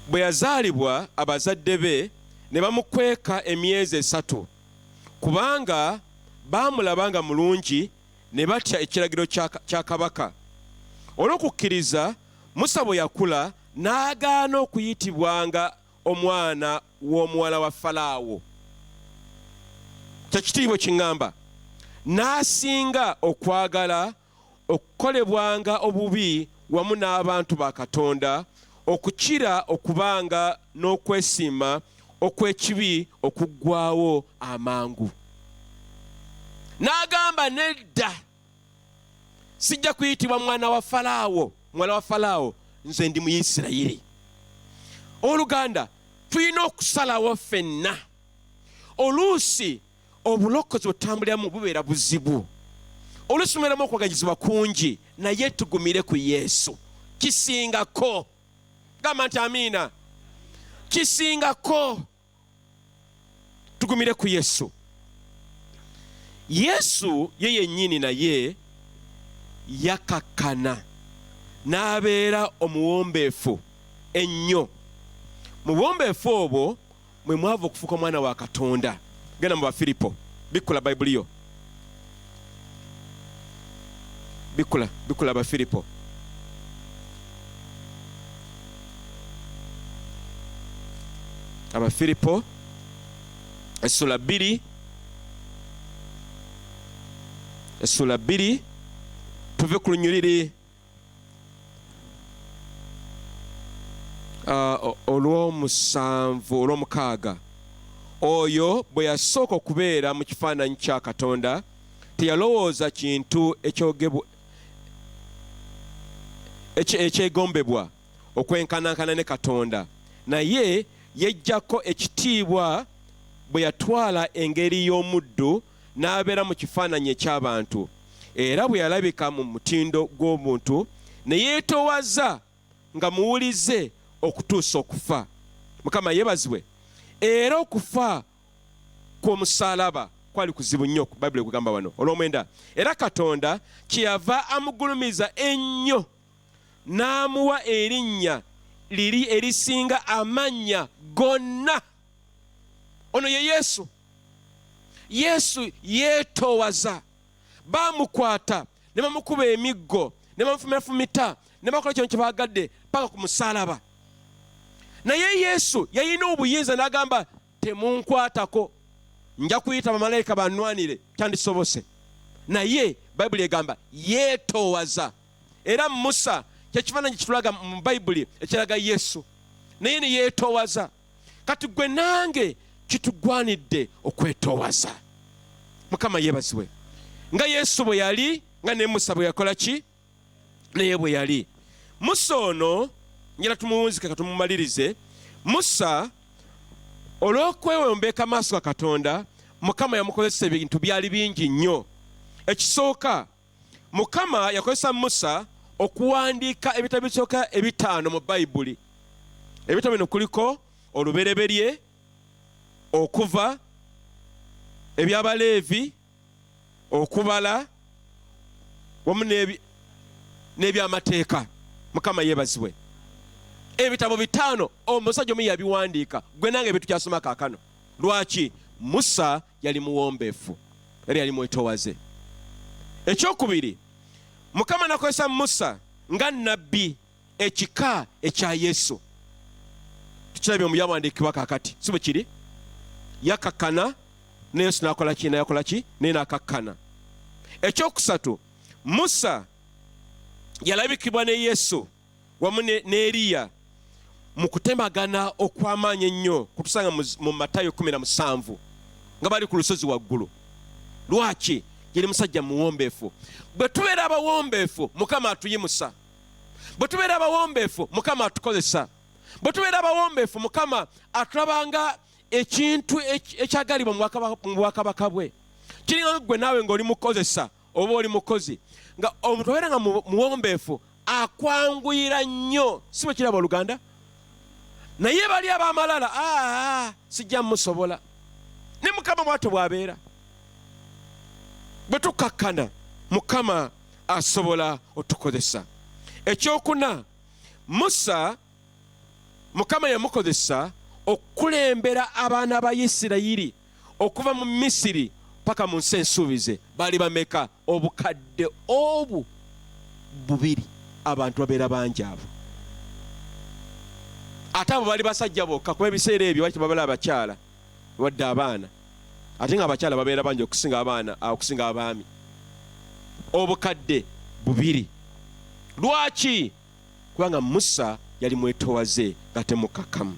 bwe yazaalibwa abazadde be ne bamukweka emyezi 3 kubanga baamulabanga mulungi ne batya ekiragiro kya kabaka. Olw'okukkiriza Musa bwe yakula n'agaana okuyitibwanga omwana w'omuwala wa Falaawo. Kyekitiibwa kiŋŋamba n'asinga okwagala okukolebwanga obubi wamu n'abantu ba Katonda okukira okubanga n'okwesiima okw'ekibi okuggwaawo amangu. N'agamba nedda, sijja kuyitibwa mwana wa Falaawo, nze ndi Muyisirayiri. Oluganda tulina okusalawo ffenna. Oluusi obulokozi bwetutambuliramu bubeera buzibu, oluusi tumeramu okwaganyizibwa kungi, naye tugumire ku Yesu. Kisingako, gamba nti amiina, kisingako tugumire ku Yesu. Yesu ye yennyini naye yakakkana n'abeera omuwombeefu ennyo. Mu buwombeefu obwo mwe mwava okufuuka omwana wa Katonda. Genda mu Bafiripo, bikkula Bayibuli yo, bikkula Bafiripo. Abafiripo essula 2 tuve ku lunyiriri olw'omukaaga. Oyo bwe yasooka okubeera mu kifaananyi kya Katonda teyalowooza kintu ekyegombebwa okwenkanankana ne Katonda, naye yejjako ekitiibwa bwe yatwala engeri y'omuddu n'abeera mu kifaananyi eky'abantu. Era bwe yalabika mu mutindo gw'omuntu ne yeetowaza nga muwulize okutuusa okufa. Mukama yeebazibwe. Era okufa kw'omusaalaba kwali kuzibu nnyo, Bayibuli ekugamba wano olw'omwenda. Era Katonda kyeyava amugulumiza ennyo n'amuwa erinnya liri erisinga amannya gonna. Ono ye Yesu. Yesu yeetoowaza. Baamukwata ne bamukuba emiggo ne bamufumita ne bakola kyonna kye baagadde paka ku musaalaba. Naye Yesu yalina obuyinza n'agamba temunkwatako, nja kuyita bamalayika bannwanire, kyandisobose. Naye Bayibuli egamba yeetoowaza. Era Musa kyekifaananyi kitulaga mu Bayibuli ekiraga Yesu, naye ne yeetoowaza. Kati gwe nange kitugwanidde okwetoowaza. Mukama yeebazibwe. Nga Yesu bwe yali, nga ne Musa bwe yakola ki? Naye bwe yali. Musa ono njala tumuwunzike katumumalirize. Musa olw'okwewombeka maaso ga Katonda, Mukama yamukozesa ebintu byali bingi nnyo. Ekisooka, Mukama yakozesa Musa okuwandiika ebitabo bisooka 5 mu Bayibuli. Ebitabo bino kuliko Olubereberye, Okuva, Eby'Abaleevi, Okubala wamu n'Ebyamateeka. Mukama yeebazibwe. Ebitabo 5 omusajja omu yabiwandiika. Gwe nange byetukyasoma kaakano. Lwaki? Musa yali muwombeefu, yali mwetoowaze. Ekyokubiri, Mukama nakozesa Musa nga nnabbi ekika ekya Yesu. Tukirabye mu byawandiikibwa kaakati, si bwe kiri? Yakakkana ne Yesu n'akola ki? Naye n'akakkana. Ekyokusatu, Musa yalabikibwa ne Yesu wamu ne Eriya mu kutemagana okw'amaanyi ennyo kutusanga mu Matayo 17 nga bali ku lusozi waggulu. Lwaki? Yali musajja muwombeefu. Bwe tubeera abawombeefu, Mukama atuyimusa. Bwe tubeera abawombeefu, Mukama atukozesa. Bwe tubeera abawombeefu, Mukama atulabanga ekintu ekyagalibwa mu bwakabaka bwe. Kiringa gwe naawe ng'oli mukozesa oba oli mukozi, nga omuntu obeera nga muwombeefu akwanguyira nnyo. Si bwe kiraba Oluganda? Naye bali ab'amalala, sijja musobola. Ne Mukama bw'atyo bw'abeera. Bwe tukakkana, Mukama asobola otukozesa. Ekyokuna, Musa Mukama yamukozesa okulembera abaana ba Isirayiri okuva mu Misiri paka mu nsi ensuubize. Bali bameka? Obukadde 2. Abantu babeera bangi abo. Ate abo bali basajja bokka, kuba ebiseera ebyo wali babala abakyala wadde abaana. Ate nga abakyala babeera bangi okusinga abaami. Obukadde 2. Lwaki? Kubanga Musa yali mwetowaze nga temukakamu.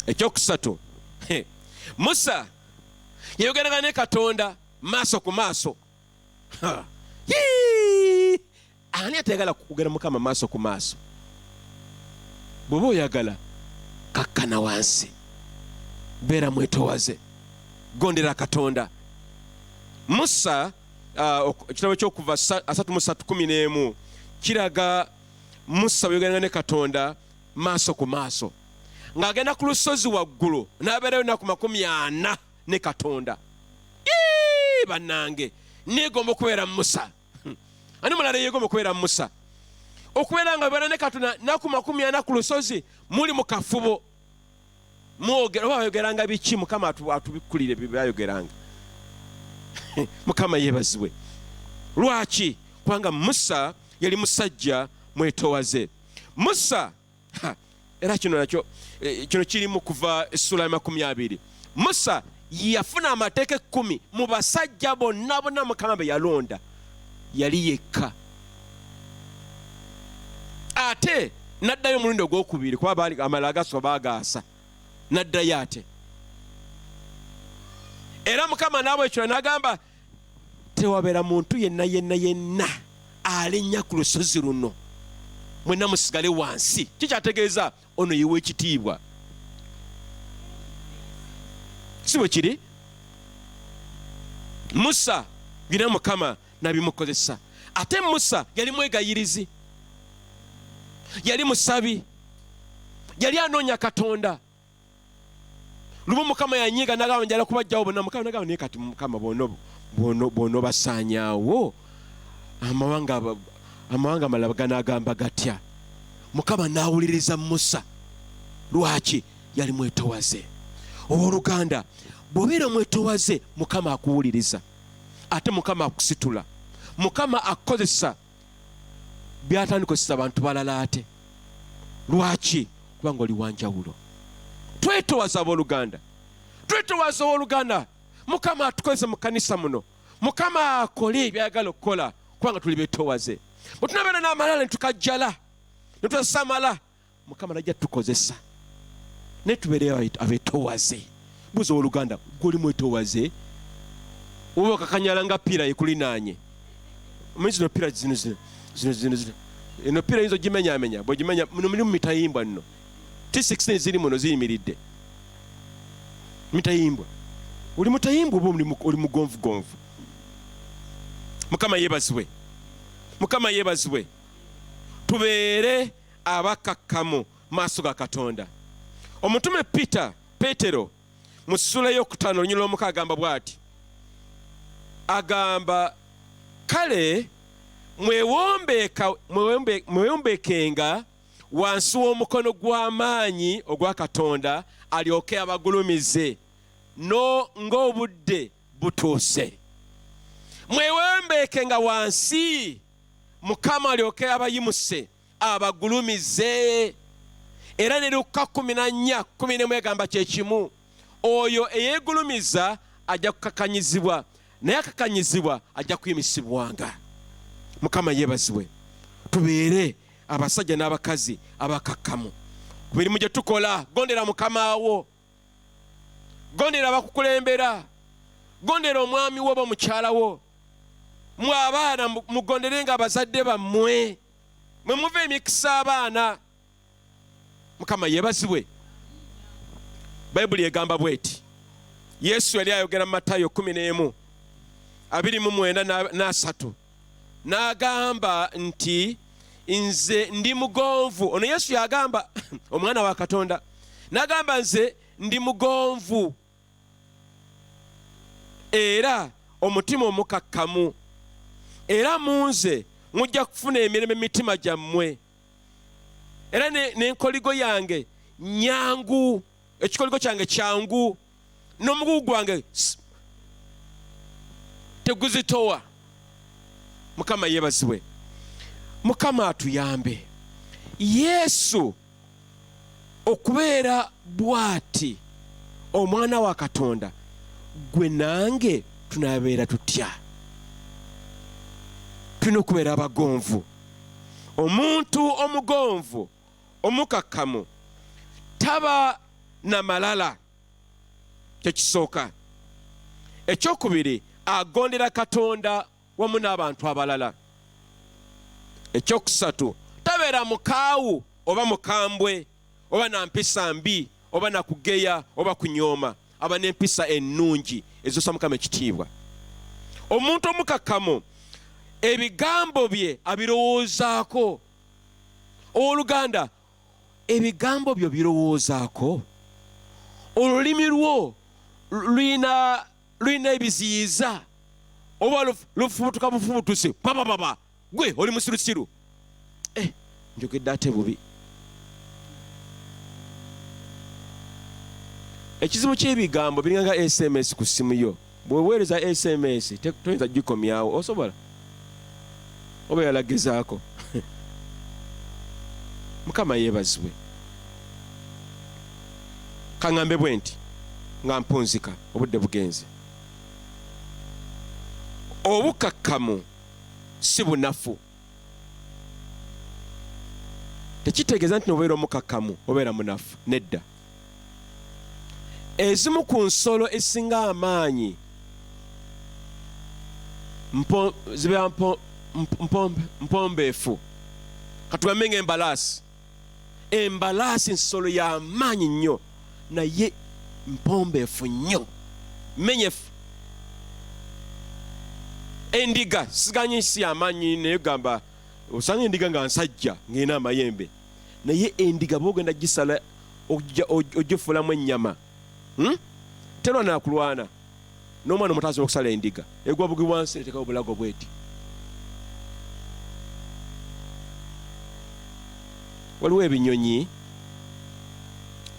Ekyokusatu, Musa yayogeranga ne Katonda maaso ku maaso. Ani atayagala kugera Mukama maaso ku maaso? Bw'oba oyagala kakkana wansi, beera mwetowaze, gondera Katonda. Musa ekitabo ky'Okuva 3:11 kiraga Musa bweyogeranga ne Katonda maaso ku maaso, ng'agenda ku lusozi waggulu n'abeerayo ennaku 40 ne Katonda. Bannange, neegomba okubeera Musa. Ani mulala yeegomba okubeera Musa? Okubeera nga beera ne Katonda ennaku 40 ku lusozi, muli mu kafubo, oba bayogeranga biki? Mukama atubikkulire byayogeranga. Mukama yeebazibwe. Lwaki? Kubanga Musa yali musajja mwetowaze. Musa, era kino nakyo kiri mu Kuva essula ya 20. Musa yafuna amateeka 10 mu basajja bonna Mukama be yalonda, yali yekka. Ate n'addayo omulundi ogwokubiri kuba baali amalala agasoba baagaasa, n'addayo ate. Era Mukama n'abo ekyo n'agamba tewabeera muntu yenna alinnya ku lusozi luno, mwenna musigale wansi. Kikyategeeza ono yiwe ekitiibwa, si bwe kiri? Musa bina Mukama nabimukozesa. Ate Musa yali mwegayirizi, yali musabi, yali anoonya Katonda. Lumu Mukama yanyiga n'agamba njala kubajjawo bonna. Mukama n'agamba naye kati Mukama bono basaanyaawo amawanga malala ganaagamba gatya? Mukama n'awuliriza Musa. Lwaki? Yali mwetowaze. Owooluganda, bw'obeera mwetowaze, Mukama akuwuliriza, ate Mukama akusitula, Mukama akozesa by'atandikozesa abantu balala ate. Lwaki? Kubanga oli wanjawulo. Twetowaza abooluganda, twetowaza owooluganda. Mukama atukozesa mu kanisa muno, Mukama akole ebyayagala okukola, kubanga tuli beetowaze. Bwe tunabeera n'amalala ne tukajjala ne tutasamala, Mukama najja tukozesa, naye tubeere abeetowaze. Buuza owooluganda, gw'oli mwetowaze? Oba okakanyala nga pira ekulinaanye. Omanyi zino pira zino eno pira yinza ogimenyaamenya, bw'ogimenya muno mulimu mitayimbwa nno. T16 ziri muno ziyimiridde, mitayimbwa. Oli mutayimbwa oba oli mugonvugonvu? Mukama yeebazibwe, Mukama yeebazibwe. Tubeere abakakkamu maaso ga Katonda. Omutume Peetero mu ssula y'okutaano olunyiriri lw'omukaaga agamba bw'ati, agamba kale mwewombeekenga wansi w'omukono gw'amaanyi ogwa Katonda alyoke abagulumize ng'obudde butuuse. Mwewombeekenga wansi, Mukama alyoke abayimuse abagulumize. Era ne Luka 14:11 egamba kye kimu. Oyo eyeegulumiza ajja kukakanyizibwa, naye akakanyizibwa ajja kuyimisibwanga. Mukama yeebazibwe. Tubeere abasajja n'abakazi abakakkamu ku mirimu gye tukola. Gondera Mukama wo, gondera abakukulembera, gondera omwami wo oba mukyala wo. Mwe abaana mugonderenga abazadde bammwe, mwe muva emikisa abaana. Mukama yeebazibwe. Bayibuli egamba bweti, Yesu yali ayogera mu Matayo 11:29-3 n'agamba nti nze ndi mugonvu. Ono Yesu yagamba omwana wa Katonda, n'agamba nze ndi mugonvu era omutima omukakkamu, era mu nze mujja kufuna emirembe mitima gyammwe, era n'enkoligo yange nyangu, ekikoligo kyange kyangu, n'omugugu gwange teguzitowa. Mukama yeebazibwe. Mukama atuyambe. Yesu okubeera bw'ati omwana wa Katonda, gwe nange tunabeera tutya? Tulina okubeera abagonvu. Omuntu omugonvu omukakkamu taba na malala, kyekisooka. Ekyokubiri, agondera Katonda wamu n'abantu abalala. Ekyokusatu, tabeera mukaawu oba mukambwe oba na mpisa mbi oba nakugeya oba kunyooma, aba n'empisa ennungi ezoosa Mukama ekitiibwa. Omuntu omukakkamu ebigambo bye abirowoozaako. Owooluganda, ebigambo byo birowoozaako? Olulimi lwo luyina ebiziyiza oba lufubutuka bufubutuse papapapa, gwe oli musirusiru? Njogedde ate bubi. Ekizibu ky'ebigambo biringa SMS ku ssimu yo. Bweweereza SMS toyinza gikomyawo, osobola? Oba yalagezaako. Mukama yeebazibwe. Kaŋŋambe bwe nti nga mpunzika obudde bugenze. Obukakkamu si bunafu. Tekitegeeza nti nobeera omukakkamu obeera munafu, nedda. Ezimu ku nsolo esinga amaanyi zibeera mpombeefu. Katugambe ng'embalaasi. Embalaasi nsolo y'amaanyi nnyo, naye mpombeefu nnyo, menyefu. Endiga siganye si amaanyi, naye gamba osanga endiga nga nsajja ng'erina amayembe, naye endiga bw'ogenda gisala ogifuulamu ennyama, terwa nakulwana. N'omwana omuto asobola okusala endiga, egwa bugi wansi netekawo obulago bweti. Waliwo ebinyonyi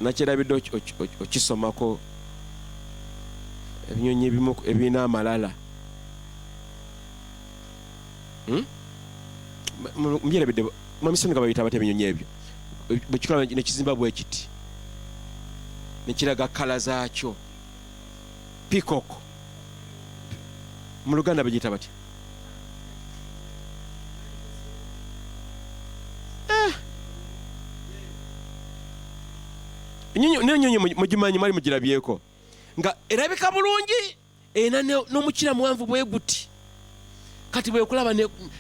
nakyerabidde okisomako, ebinyonyi ebimu ebirina amalala. Mbyerabidde mamisoni nga babiyita bate ebinyonyi ebyo, bwekikola nekizimba bwe kiti nekiraga kala zaakyo. Pikoko mu Luganda bagiyita batya? Nenyonyi mugimanyi, mwali mugirabyeko nga erabika bulungi, erina n'omukira muwanvu bwe guti. Kati bwekulaba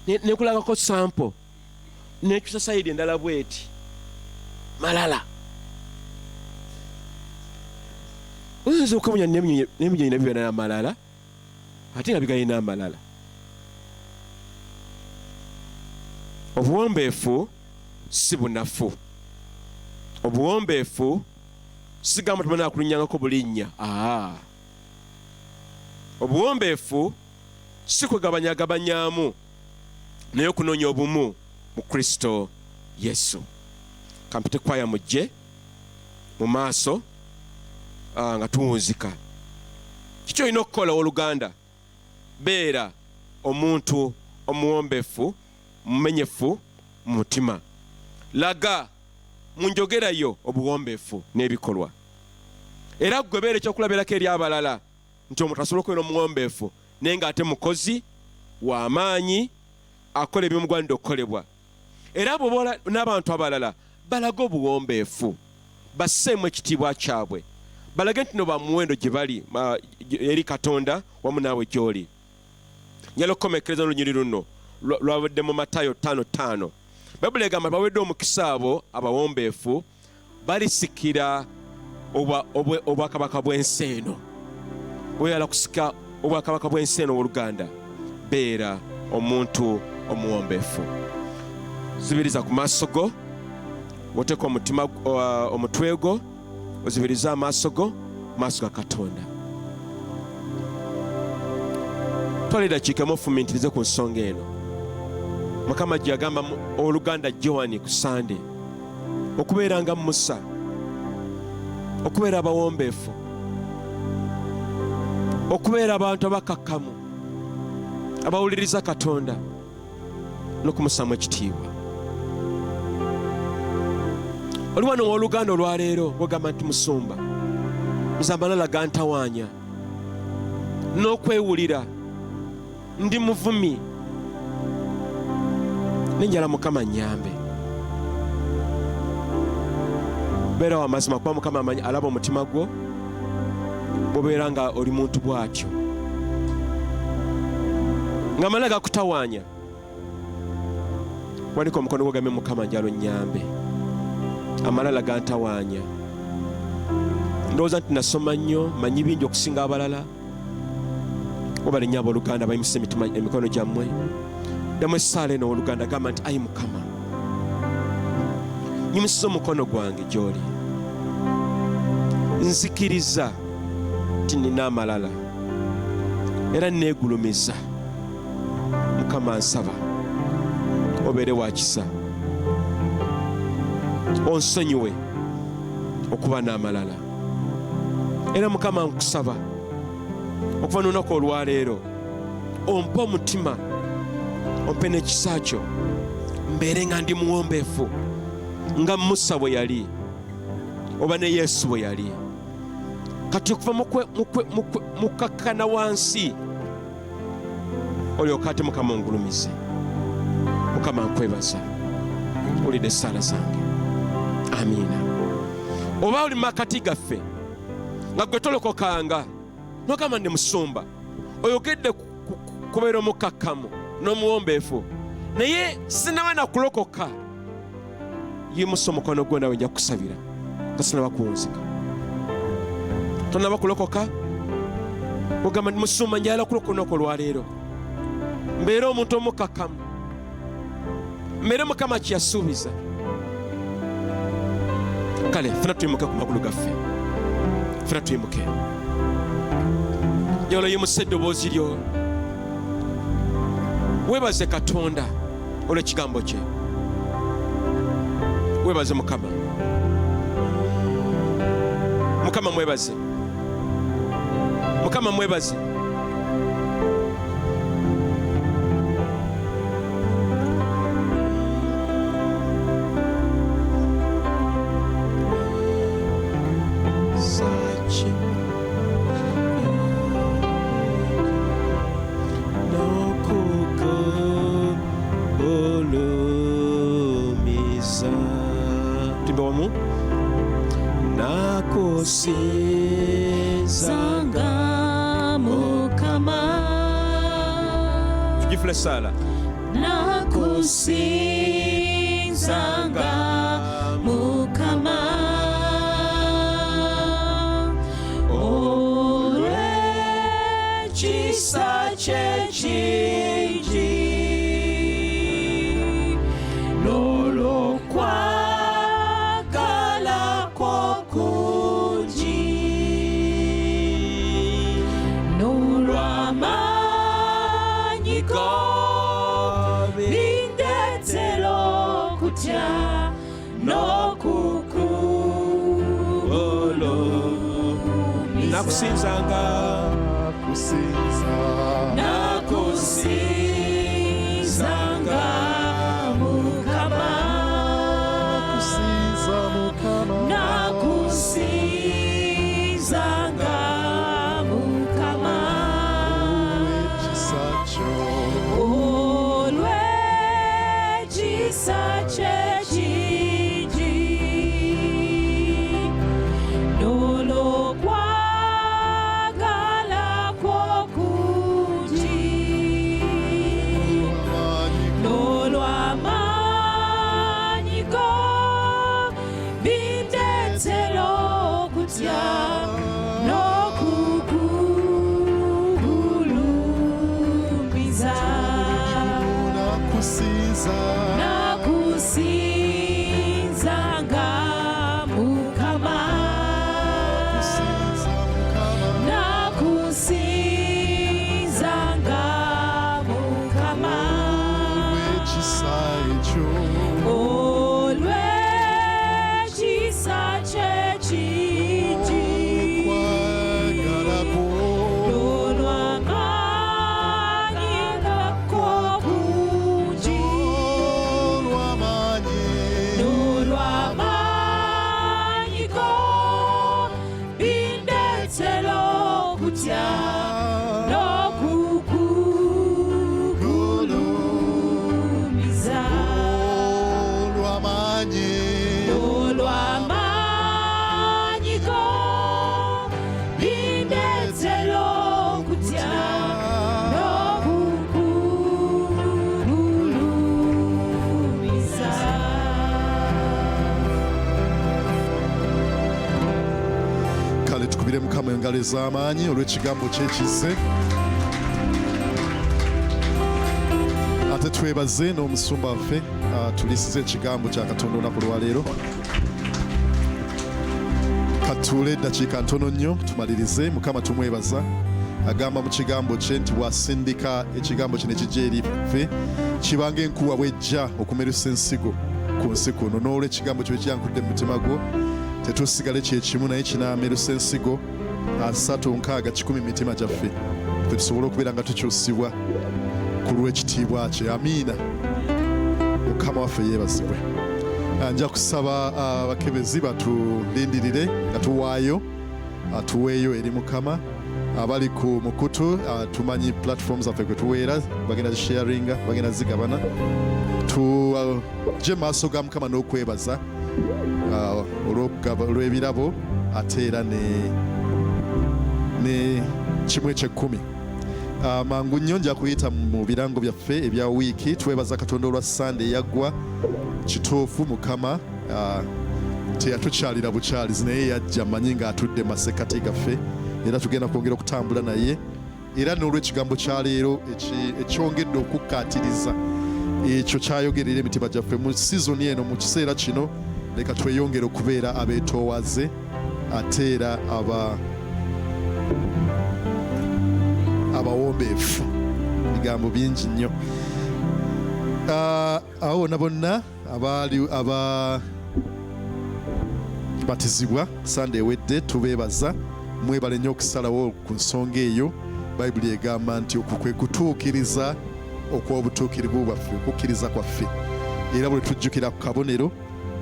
nekulagako sampo nekyusa sayidi endala bweti, malala. Oyinza okubunya n'ebinyonyi nabyo byonna amalala, ate nga bigalina amalala. Obuwombeefu si bunafu. Obuwombeefu sigamba tumana kulinyangako bulinnya. Obuwombeefu si kwegabanyagabanyaamu, naye okunoonya obumu mu Kristo Yesu. Kampite kwaya mujje mu maaso nga tuwunzika. Kiki olina okukola owooluganda? Beera omuntu omuwombeefu, mumenyefu mu mutima. Laga mu njogerayo obuwombeefu n'ebikolwa. Era gwe beera ekyokulabirako eri abalala nti omuntu asobola okubeera omuwombeefu naye ng'ate mukozi w'amaanyi akola ebyomugwanidde okukolebwa. Era bw'oba n'abantu abalala balage obuwombeefu, basseemu ekitiibwa kyabwe, balage nti no bamuwendo gye bali eri Katonda wamu naawe gy'oli. Nyala okukomekereza n'olunyiri luno lwabadde mu Matayo 5:5. Bayibuli egamba bawedde omukisa abo abawombeefu balisikira obwakabaka bw'ensi eno. Oyala kusika obwakabaka bw'ensi eno w'Oluganda, beera omuntu omuwombeefu. Zibiriza ku maaso go, oteeka omutima omutwe gwo, ozibiriza amaaso go maaso ga Katonda. Twala eddakiika emu ofumintirize ku nsonga eno. Mukama gye yagamba Oluganda Joani ku Sande okubeeranga Musa, okubeera abawombeefu, okubeera abantu abakakkamu abawuliriza Katonda n'okumusaamu ekitiibwa. Oli wano owooluganda olwaleero wegamba nti musumba, nze amalala gantawaanya n'okwewulira, ndi muvumi, nenjala Mukama nnyambe. beera wa mazima kuba Mukama amanyi alaba omutima gwo bobeera nga oli muntu bw'atyo nga amala gakutawaanya wanika omukono gwo gambe Mukama njalo nnyambe amalala gantawaanya ndowooza nti nasoma nnyo manyi bingi okusinga abalala oba linnya abooluganda bayimusa emikono gyammwe ddamu essaala eno oluganda gamba nti ayi Mukama nyimusiza omukono gwange gy'oli nzikiriza nti nina amalala era neegulumiza Mukama nsaba obeere wa kisa onsonyiwe okuba n'amalala era Mukama nkusaba okuva n'olunaku olwaleero ompe omutima ompe n'ekisa kyo mbeere nga ndi muwombeefu nga Musa bwe yali oba ne Yesu bwe yali kati okuva mukakkana wansi olyoka ate Mukama ongulumize Mukama nkwebaza olidde essaala zange amiina oba oli makati gaffe nga gwe tolokokanga nogamba ndi musumba oyogedde kubeera omukakkamu n'omuwombeefu naye sinaba nakulokoka yimusa omukono gwo nawe nja kusabira nga sinaba kuwunzika tonaba kulokoka ogamba ndi musumba njagala kulokoka olunaku olwaleero mbeere omuntu omukakkamu mbeere Mukama kye yasuubiza kale fena tuyimuke ku magulu gaffe fena tuyimuke njagala yimusa eddoboozi lyo weebaze Katonda olw'ekigambo kye weebaze Mukama mwebaze Mukama mwebaze Nakusizanga Mukama tujifule sala nakusizanga Mukama olw'ekisa kye kingi n'olw'okwagala kwo kungi n'olw'amaanyi go bindetera okutya n'okukugulumiza nakusinzanga nakusizanga Mukama nakusizanga Mukama olw'ekisa kye kingi n'olw'okwagala kwo kungi n'olw'amaanyi go bindetera okutya n'okukugulumiza nakusizanga Mukama nakusizanga Mukama olw'ekisa kye kingi n'olw'amaanyi go kungi engalo ez'amaanyi olw'ekigambo kyekize. Ate twebaze n'omusumba waffe tulisize ekigambo kya Katonda olunaku lwaleero. Katuule eddakiika ntono nnyo tumalirize. Mukama tumwebaza. Agamba mu kigambo kye nti bw'asindika ekigambo kino ekijja eri ffe kibanga enkuwa bw'ejja okumerusa ensigo ku nsi kuno. N'olw'ekigambo kyo ekyankudde mu mutima gwo tetusigale kyekimu naye kinaamerusa ensigo 360 mitima gyaffe ffe tusobole okubeera nga tukyusibwa ku lw'ekitiibwa kye. Amiina. Mukama waffe yeebazibwe. Nja kusaba abakebezi batulindirire nga tuwaayo atuweeyo eri Mukama. Abali ku mukutu tumanyi platforms zaffe kwe tuweera bagenda zisharinga bagenda zigabana. Tujje maaso ga Mukama n'okwebaza olw'ebirabo ate era ne kimu eky'ekkumi. Mangu nnyo nja kuyita mu birango byaffe ebya wiiki. Twebaza Katonda olwa Sande eyaggwa. Kituufu Mukama teyatukyalira bukyalizi naye yajja manyi ng'atudde masekati gaffe era tugenda kwongera okutambula naye era n'olw'ekigambo kya leero ekyongedde okukkaatiriza ekyo kyayogerera emitima gyaffe mu sizoni eno mu kiseera kino. Leka tweyongere okubeera abeetoowaze ate era abawombeefu. Bigambo bingi nnyo. Awo bonna batizibwa Sande ewedde tubeebaza. Mwebale nnyo okusalawo ku nsonga eyo. Bayibuli egamba nti okwo kwe kutuukiriza okw'obutuukirivu bwaffe, okukkiriza kwaffe. Era bwe tujjukira ku kabonero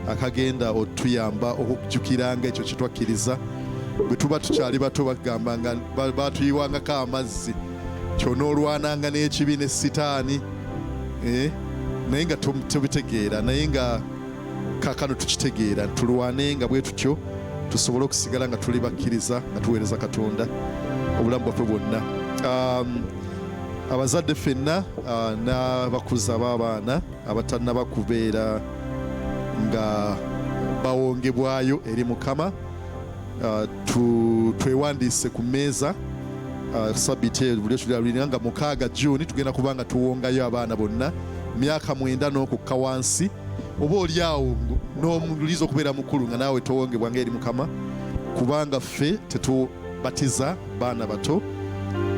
akagenda otuyamba okujjukiranga ekyo kye twakkiriza. Bwe tuba tukyali bato bagambanga batuyiwangako amazzi kyonoolwananga n'ekibi ne sitaani naye nga tubitegeera naye nga kaakano tukitegeera tulwanenga bwe tutyo tusobole okusigala nga tuli bakkiriza nga tuweereza Katonda obulamu bwaffe bwonna. Abazadde ffenna n'abakuza b'abaana abatannaba kubeera nga bawongebwayo eri Mukama twewandiise ku mmeeza sabiti buli ekyo nga 6 June tugenda kuba nga tuwongayo abaana bonna myaka 9 n'okukka wansi. Oba oli awo n'omuliza okubeera mukulu nga naawe towongebwa ng'eri Mukama kubanga ffe tetubatiza baana bato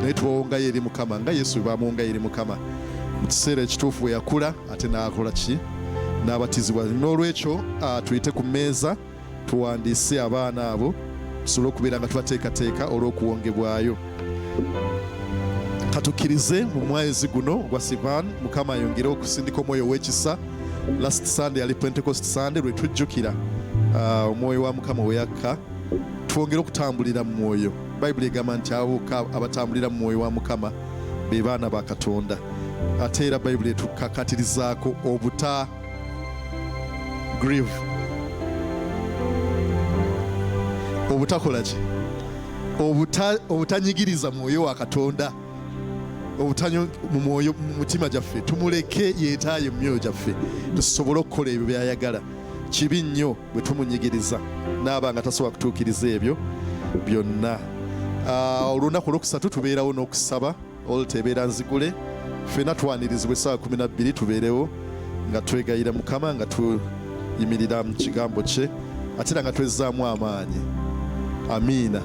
naye tubawongayo eri Mukama nga Yesu bwe bamuwongayo eri Mukama mu kiseera ekituufu bwe yakula ate n'akola ki n'abatizibwa. N'olwekyo tuyite ku mmeeza tuwandiise abaana abo tusobole okubeera nga tubateekateeka olw'okuwongebwayo. Katukkirize mu mwezi guno gwa Sivan Mukama ayongere okusindika omwoyo w'ekisa. Last Sunday ali Pentecost Sunday lwe tujjukira omwoyo wa Mukama we yakka. Twongere okutambulira mu mwoyo. Bayibuli egamba nti abatambulira mu mwoyo wa Mukama be baana ba Katonda. Ate era Bayibuli etukakatirizaako obuta grieve obutakola ki obutanyigiriza mwoyo wa Katonda obutanyo mu mwoyo mu mutima gyaffe tumuleke yeetaaye mu myoyo gyaffe tusobole okukola ebyo byayagala. Kibi nnyo bwe tumunyigiriza n'aba nga tasobola kutuukiriza ebyo byonna. Olunaku olwokusatu tubeerawo n'okusaba olutebeera nzigule ffenna twanirizibwa essaawa 12 tubeerewo nga twegayira Mukama nga tuyimirira mu kigambo kye ate era nga twezzaamu amaanyi. Amiina.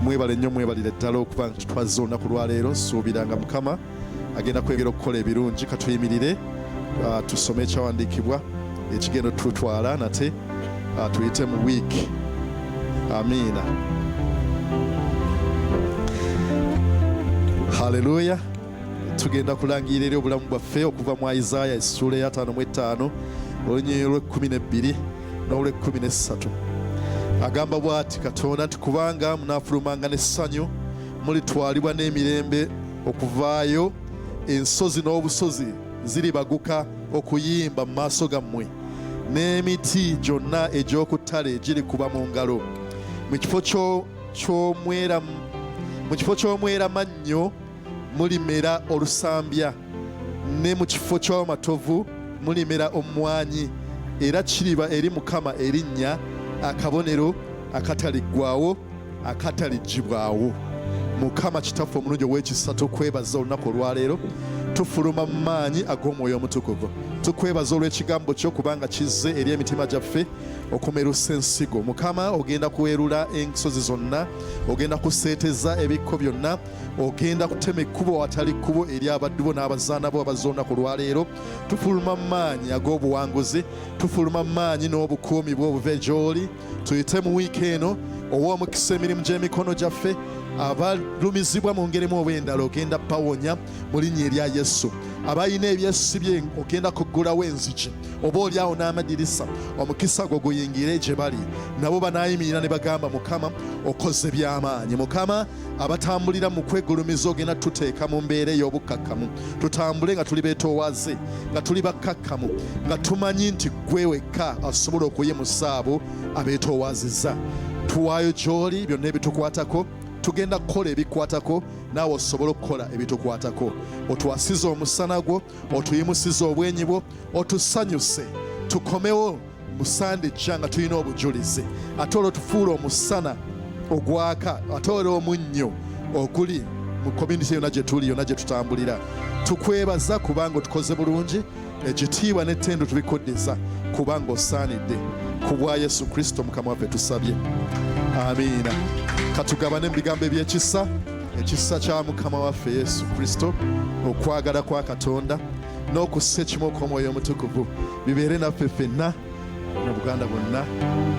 Mwebale nnyo mwebalire ddala okuba nti twazze olunaku lwaleero. Nsuubiranga Mukama agenda kwegera okukola ebirungi. Katuyimirire tusome ekyawandiikibwa ekigendo tutwala nate tuyite mu wiiki. Amiina. Haleluya. Tugenda kulangirira eri obulamu bwaffe okuva mu Isaiah essuula ya 55 olunyiriri lw'12 n'olw'13. Agamba bw'ati Katonda nti kubanga munaafulumanga n'essanyu mulitwalibwa n'emirembe okuvaayo ensozi n'obusozi ziribaguka okuyimba mu maaso gammwe n'emiti gyonna egy'oku ttale girikuba mu ngalo. Mu kifo ky'omwera mannyo mulimera olusambya ne mu kifo ky'amatovu mulimera omwanyi era kiriba eri Mukama erinnya akabonero akataliggwaawo akatalijjibwawo. Mukama kitaffe omulungi ow'ekisa tukwebaza olunaku olwaleero, tufuluma mu maanyi ag'omwoyo omutukuvu. Tukwebaza olw'ekigambo kyo kubanga kizze eri emitima gyaffe okumerusa ensigo. Mukama ogenda kuweerula ensozi zonna, ogenda kuseeteza ebikko byonna, ogenda kutema ekkubo watali kkubo eri abaddu bo n'abazaana bo abazze olunaku olwaleero. Tufuluma mu maanyi ag'obuwanguzi, tufuluma mu maanyi n'obukuumi bw'obuve gy'oli. Tuyite mu wiiki eno ow'omukisa emirimu gy'emikono gyaffe, abalumizibwa mu ngeri mu oba endala ogenda bawonya mu linnya erya Yesu. Abalina ebyesibye ogenda kuggulawo enzigi oba olyawo n'amadirisa, omukisa gwo guyingire gye bali, nabo banaayimirira ne bagamba Mukama okoze by'amaanyi. Mukama abatambulira mu kwegulumiza ogenda tuteeka mu mbeera ey'obukkakkamu, tutambule nga tuli beetoowaze, nga tuli bakkakkamu, nga tumanyi nti gwe wekka asobola okuyimusa abo abeetoowaziza. Tuwaayo gy'oli byonna ebitukwatako, tugenda kukola ebikwatako, naawe osobole okukola ebitukwatako. Otwasize omusana gwo, otuyimusize obwenyi bwo, otusanyuse, tukomewo mu sande ejja nga tulina obujulizi, ate olwo tufuula omusana ogwaka, ate olwo omunnyo oguli mu community yonna gye tuli, yonna gye tutambulira. Tukwebaza kubanga otukoze bulungi, ekitiibwa n'ettendo tubikuddisa kubanga osaanidde. Ku bwa Yesu Kristo Mukama waffe tusabye, amiina. Katugabane mu bigambo eby'ekisa, ekisa kya Mukama waffe Yesu Kristo, okwagala kwa Katonda n'okussa ekimu okw'omwoyo omutukuvu bibeere naffe ffenna ne Buganda bwonna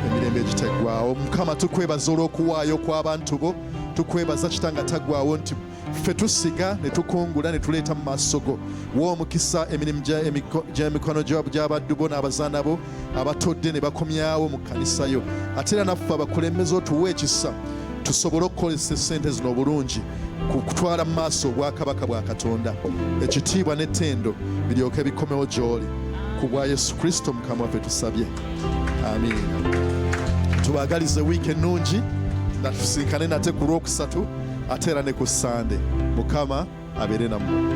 emirembe egiteggwawo. Mukama tukwebaza olw'okuwaayo kw'abantu bo, tukwebaza kitanga taggwawo nti ffe tusiga ne tukungula ne tuleeta mu maaso go. Wa omukisa emirimu gy'emikono gy'abaddu bo n'abazaana bo abatodde ne bakomyawo mu kkanisa yo, ate era naffe abakulembeze otuwa ekisa tusobole okukozesa essente zino obulungi ku kutwala mu maaso obwakabaka bwa Katonda. Ekitiibwa n'ettendo biryoke bikomewo gy'oli. Ku bwa Yesu Kristo Mukama waffe tusabye, amiina. Tubaagalize wiiki ennungi nga tusinkane nate ku Lwokusatu ate era ne ku Sande. Mukama abeere nammwe.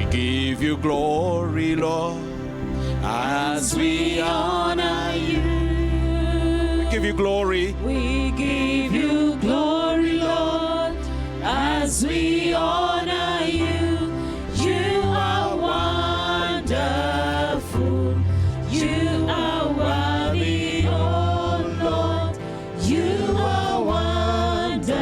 Give you glory, Lord, as we honor you. We give you glory. We give you glory, Lord, as we honor you. You are wonderful. You are worthy, oh Lord. You are wonderful.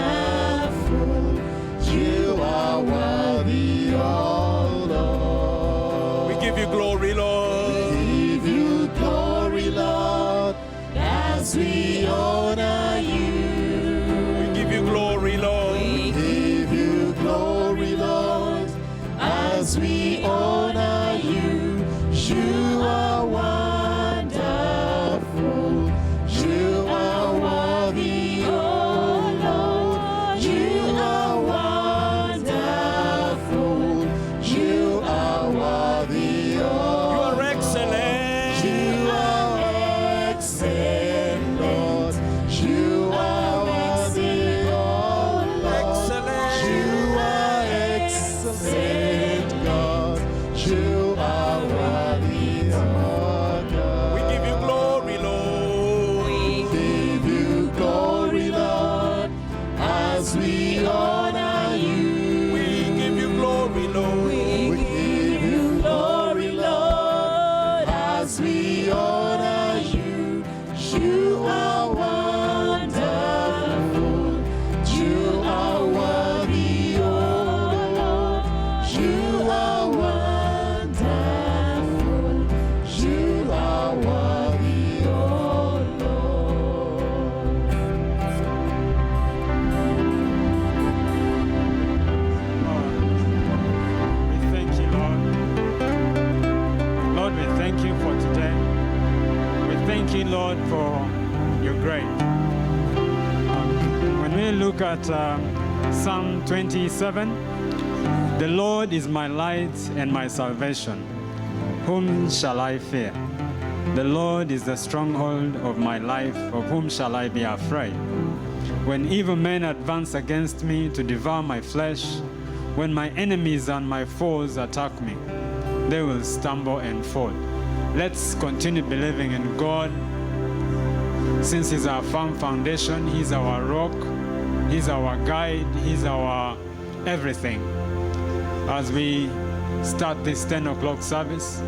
You are worthy, oh Lord. We give you glory, Lord. We give you glory, Lord, as we honor you. We give you glory, Lord. We give you glory, Lord, as we honor you. You are wonderful. You are worthy, oh Lord. You are wonderful. You are worthy, oh You are excellent. You are excellent, Lord. You are worthy, oh Lord. Excellent. You are excellent, God. You are worthy, oh God. We give you glory, Lord. We give you glory, Lord, as we honor you. We give you glory, Lord. We give you glory, Lord, as we honor you. You are wonderful. You are worthy, oh Lord. You are wonderful. You are worthy, oh Lord. We thank you, Lord. Lord, we thank you for today. We thank you, Lord, for your grace. When we look at Psalm 27, the Lord is my light and my salvation. Whom shall I fear? The Lord is the stronghold of my life. Of whom shall I be afraid? When evil men advance against me to devour my flesh, When my enemies and my foes attack me, they will stumble and fall. Let's continue believing in God. Since He's our firm foundation, He's our rock, He's our guide, He's our everything. As we start this 10 o'clock service,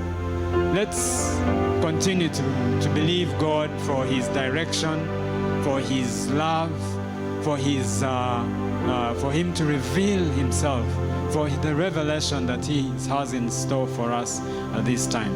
let's continue to believe God for His direction, for His love, for Him to reveal Himself, for the revelation that He has in store for us at this time.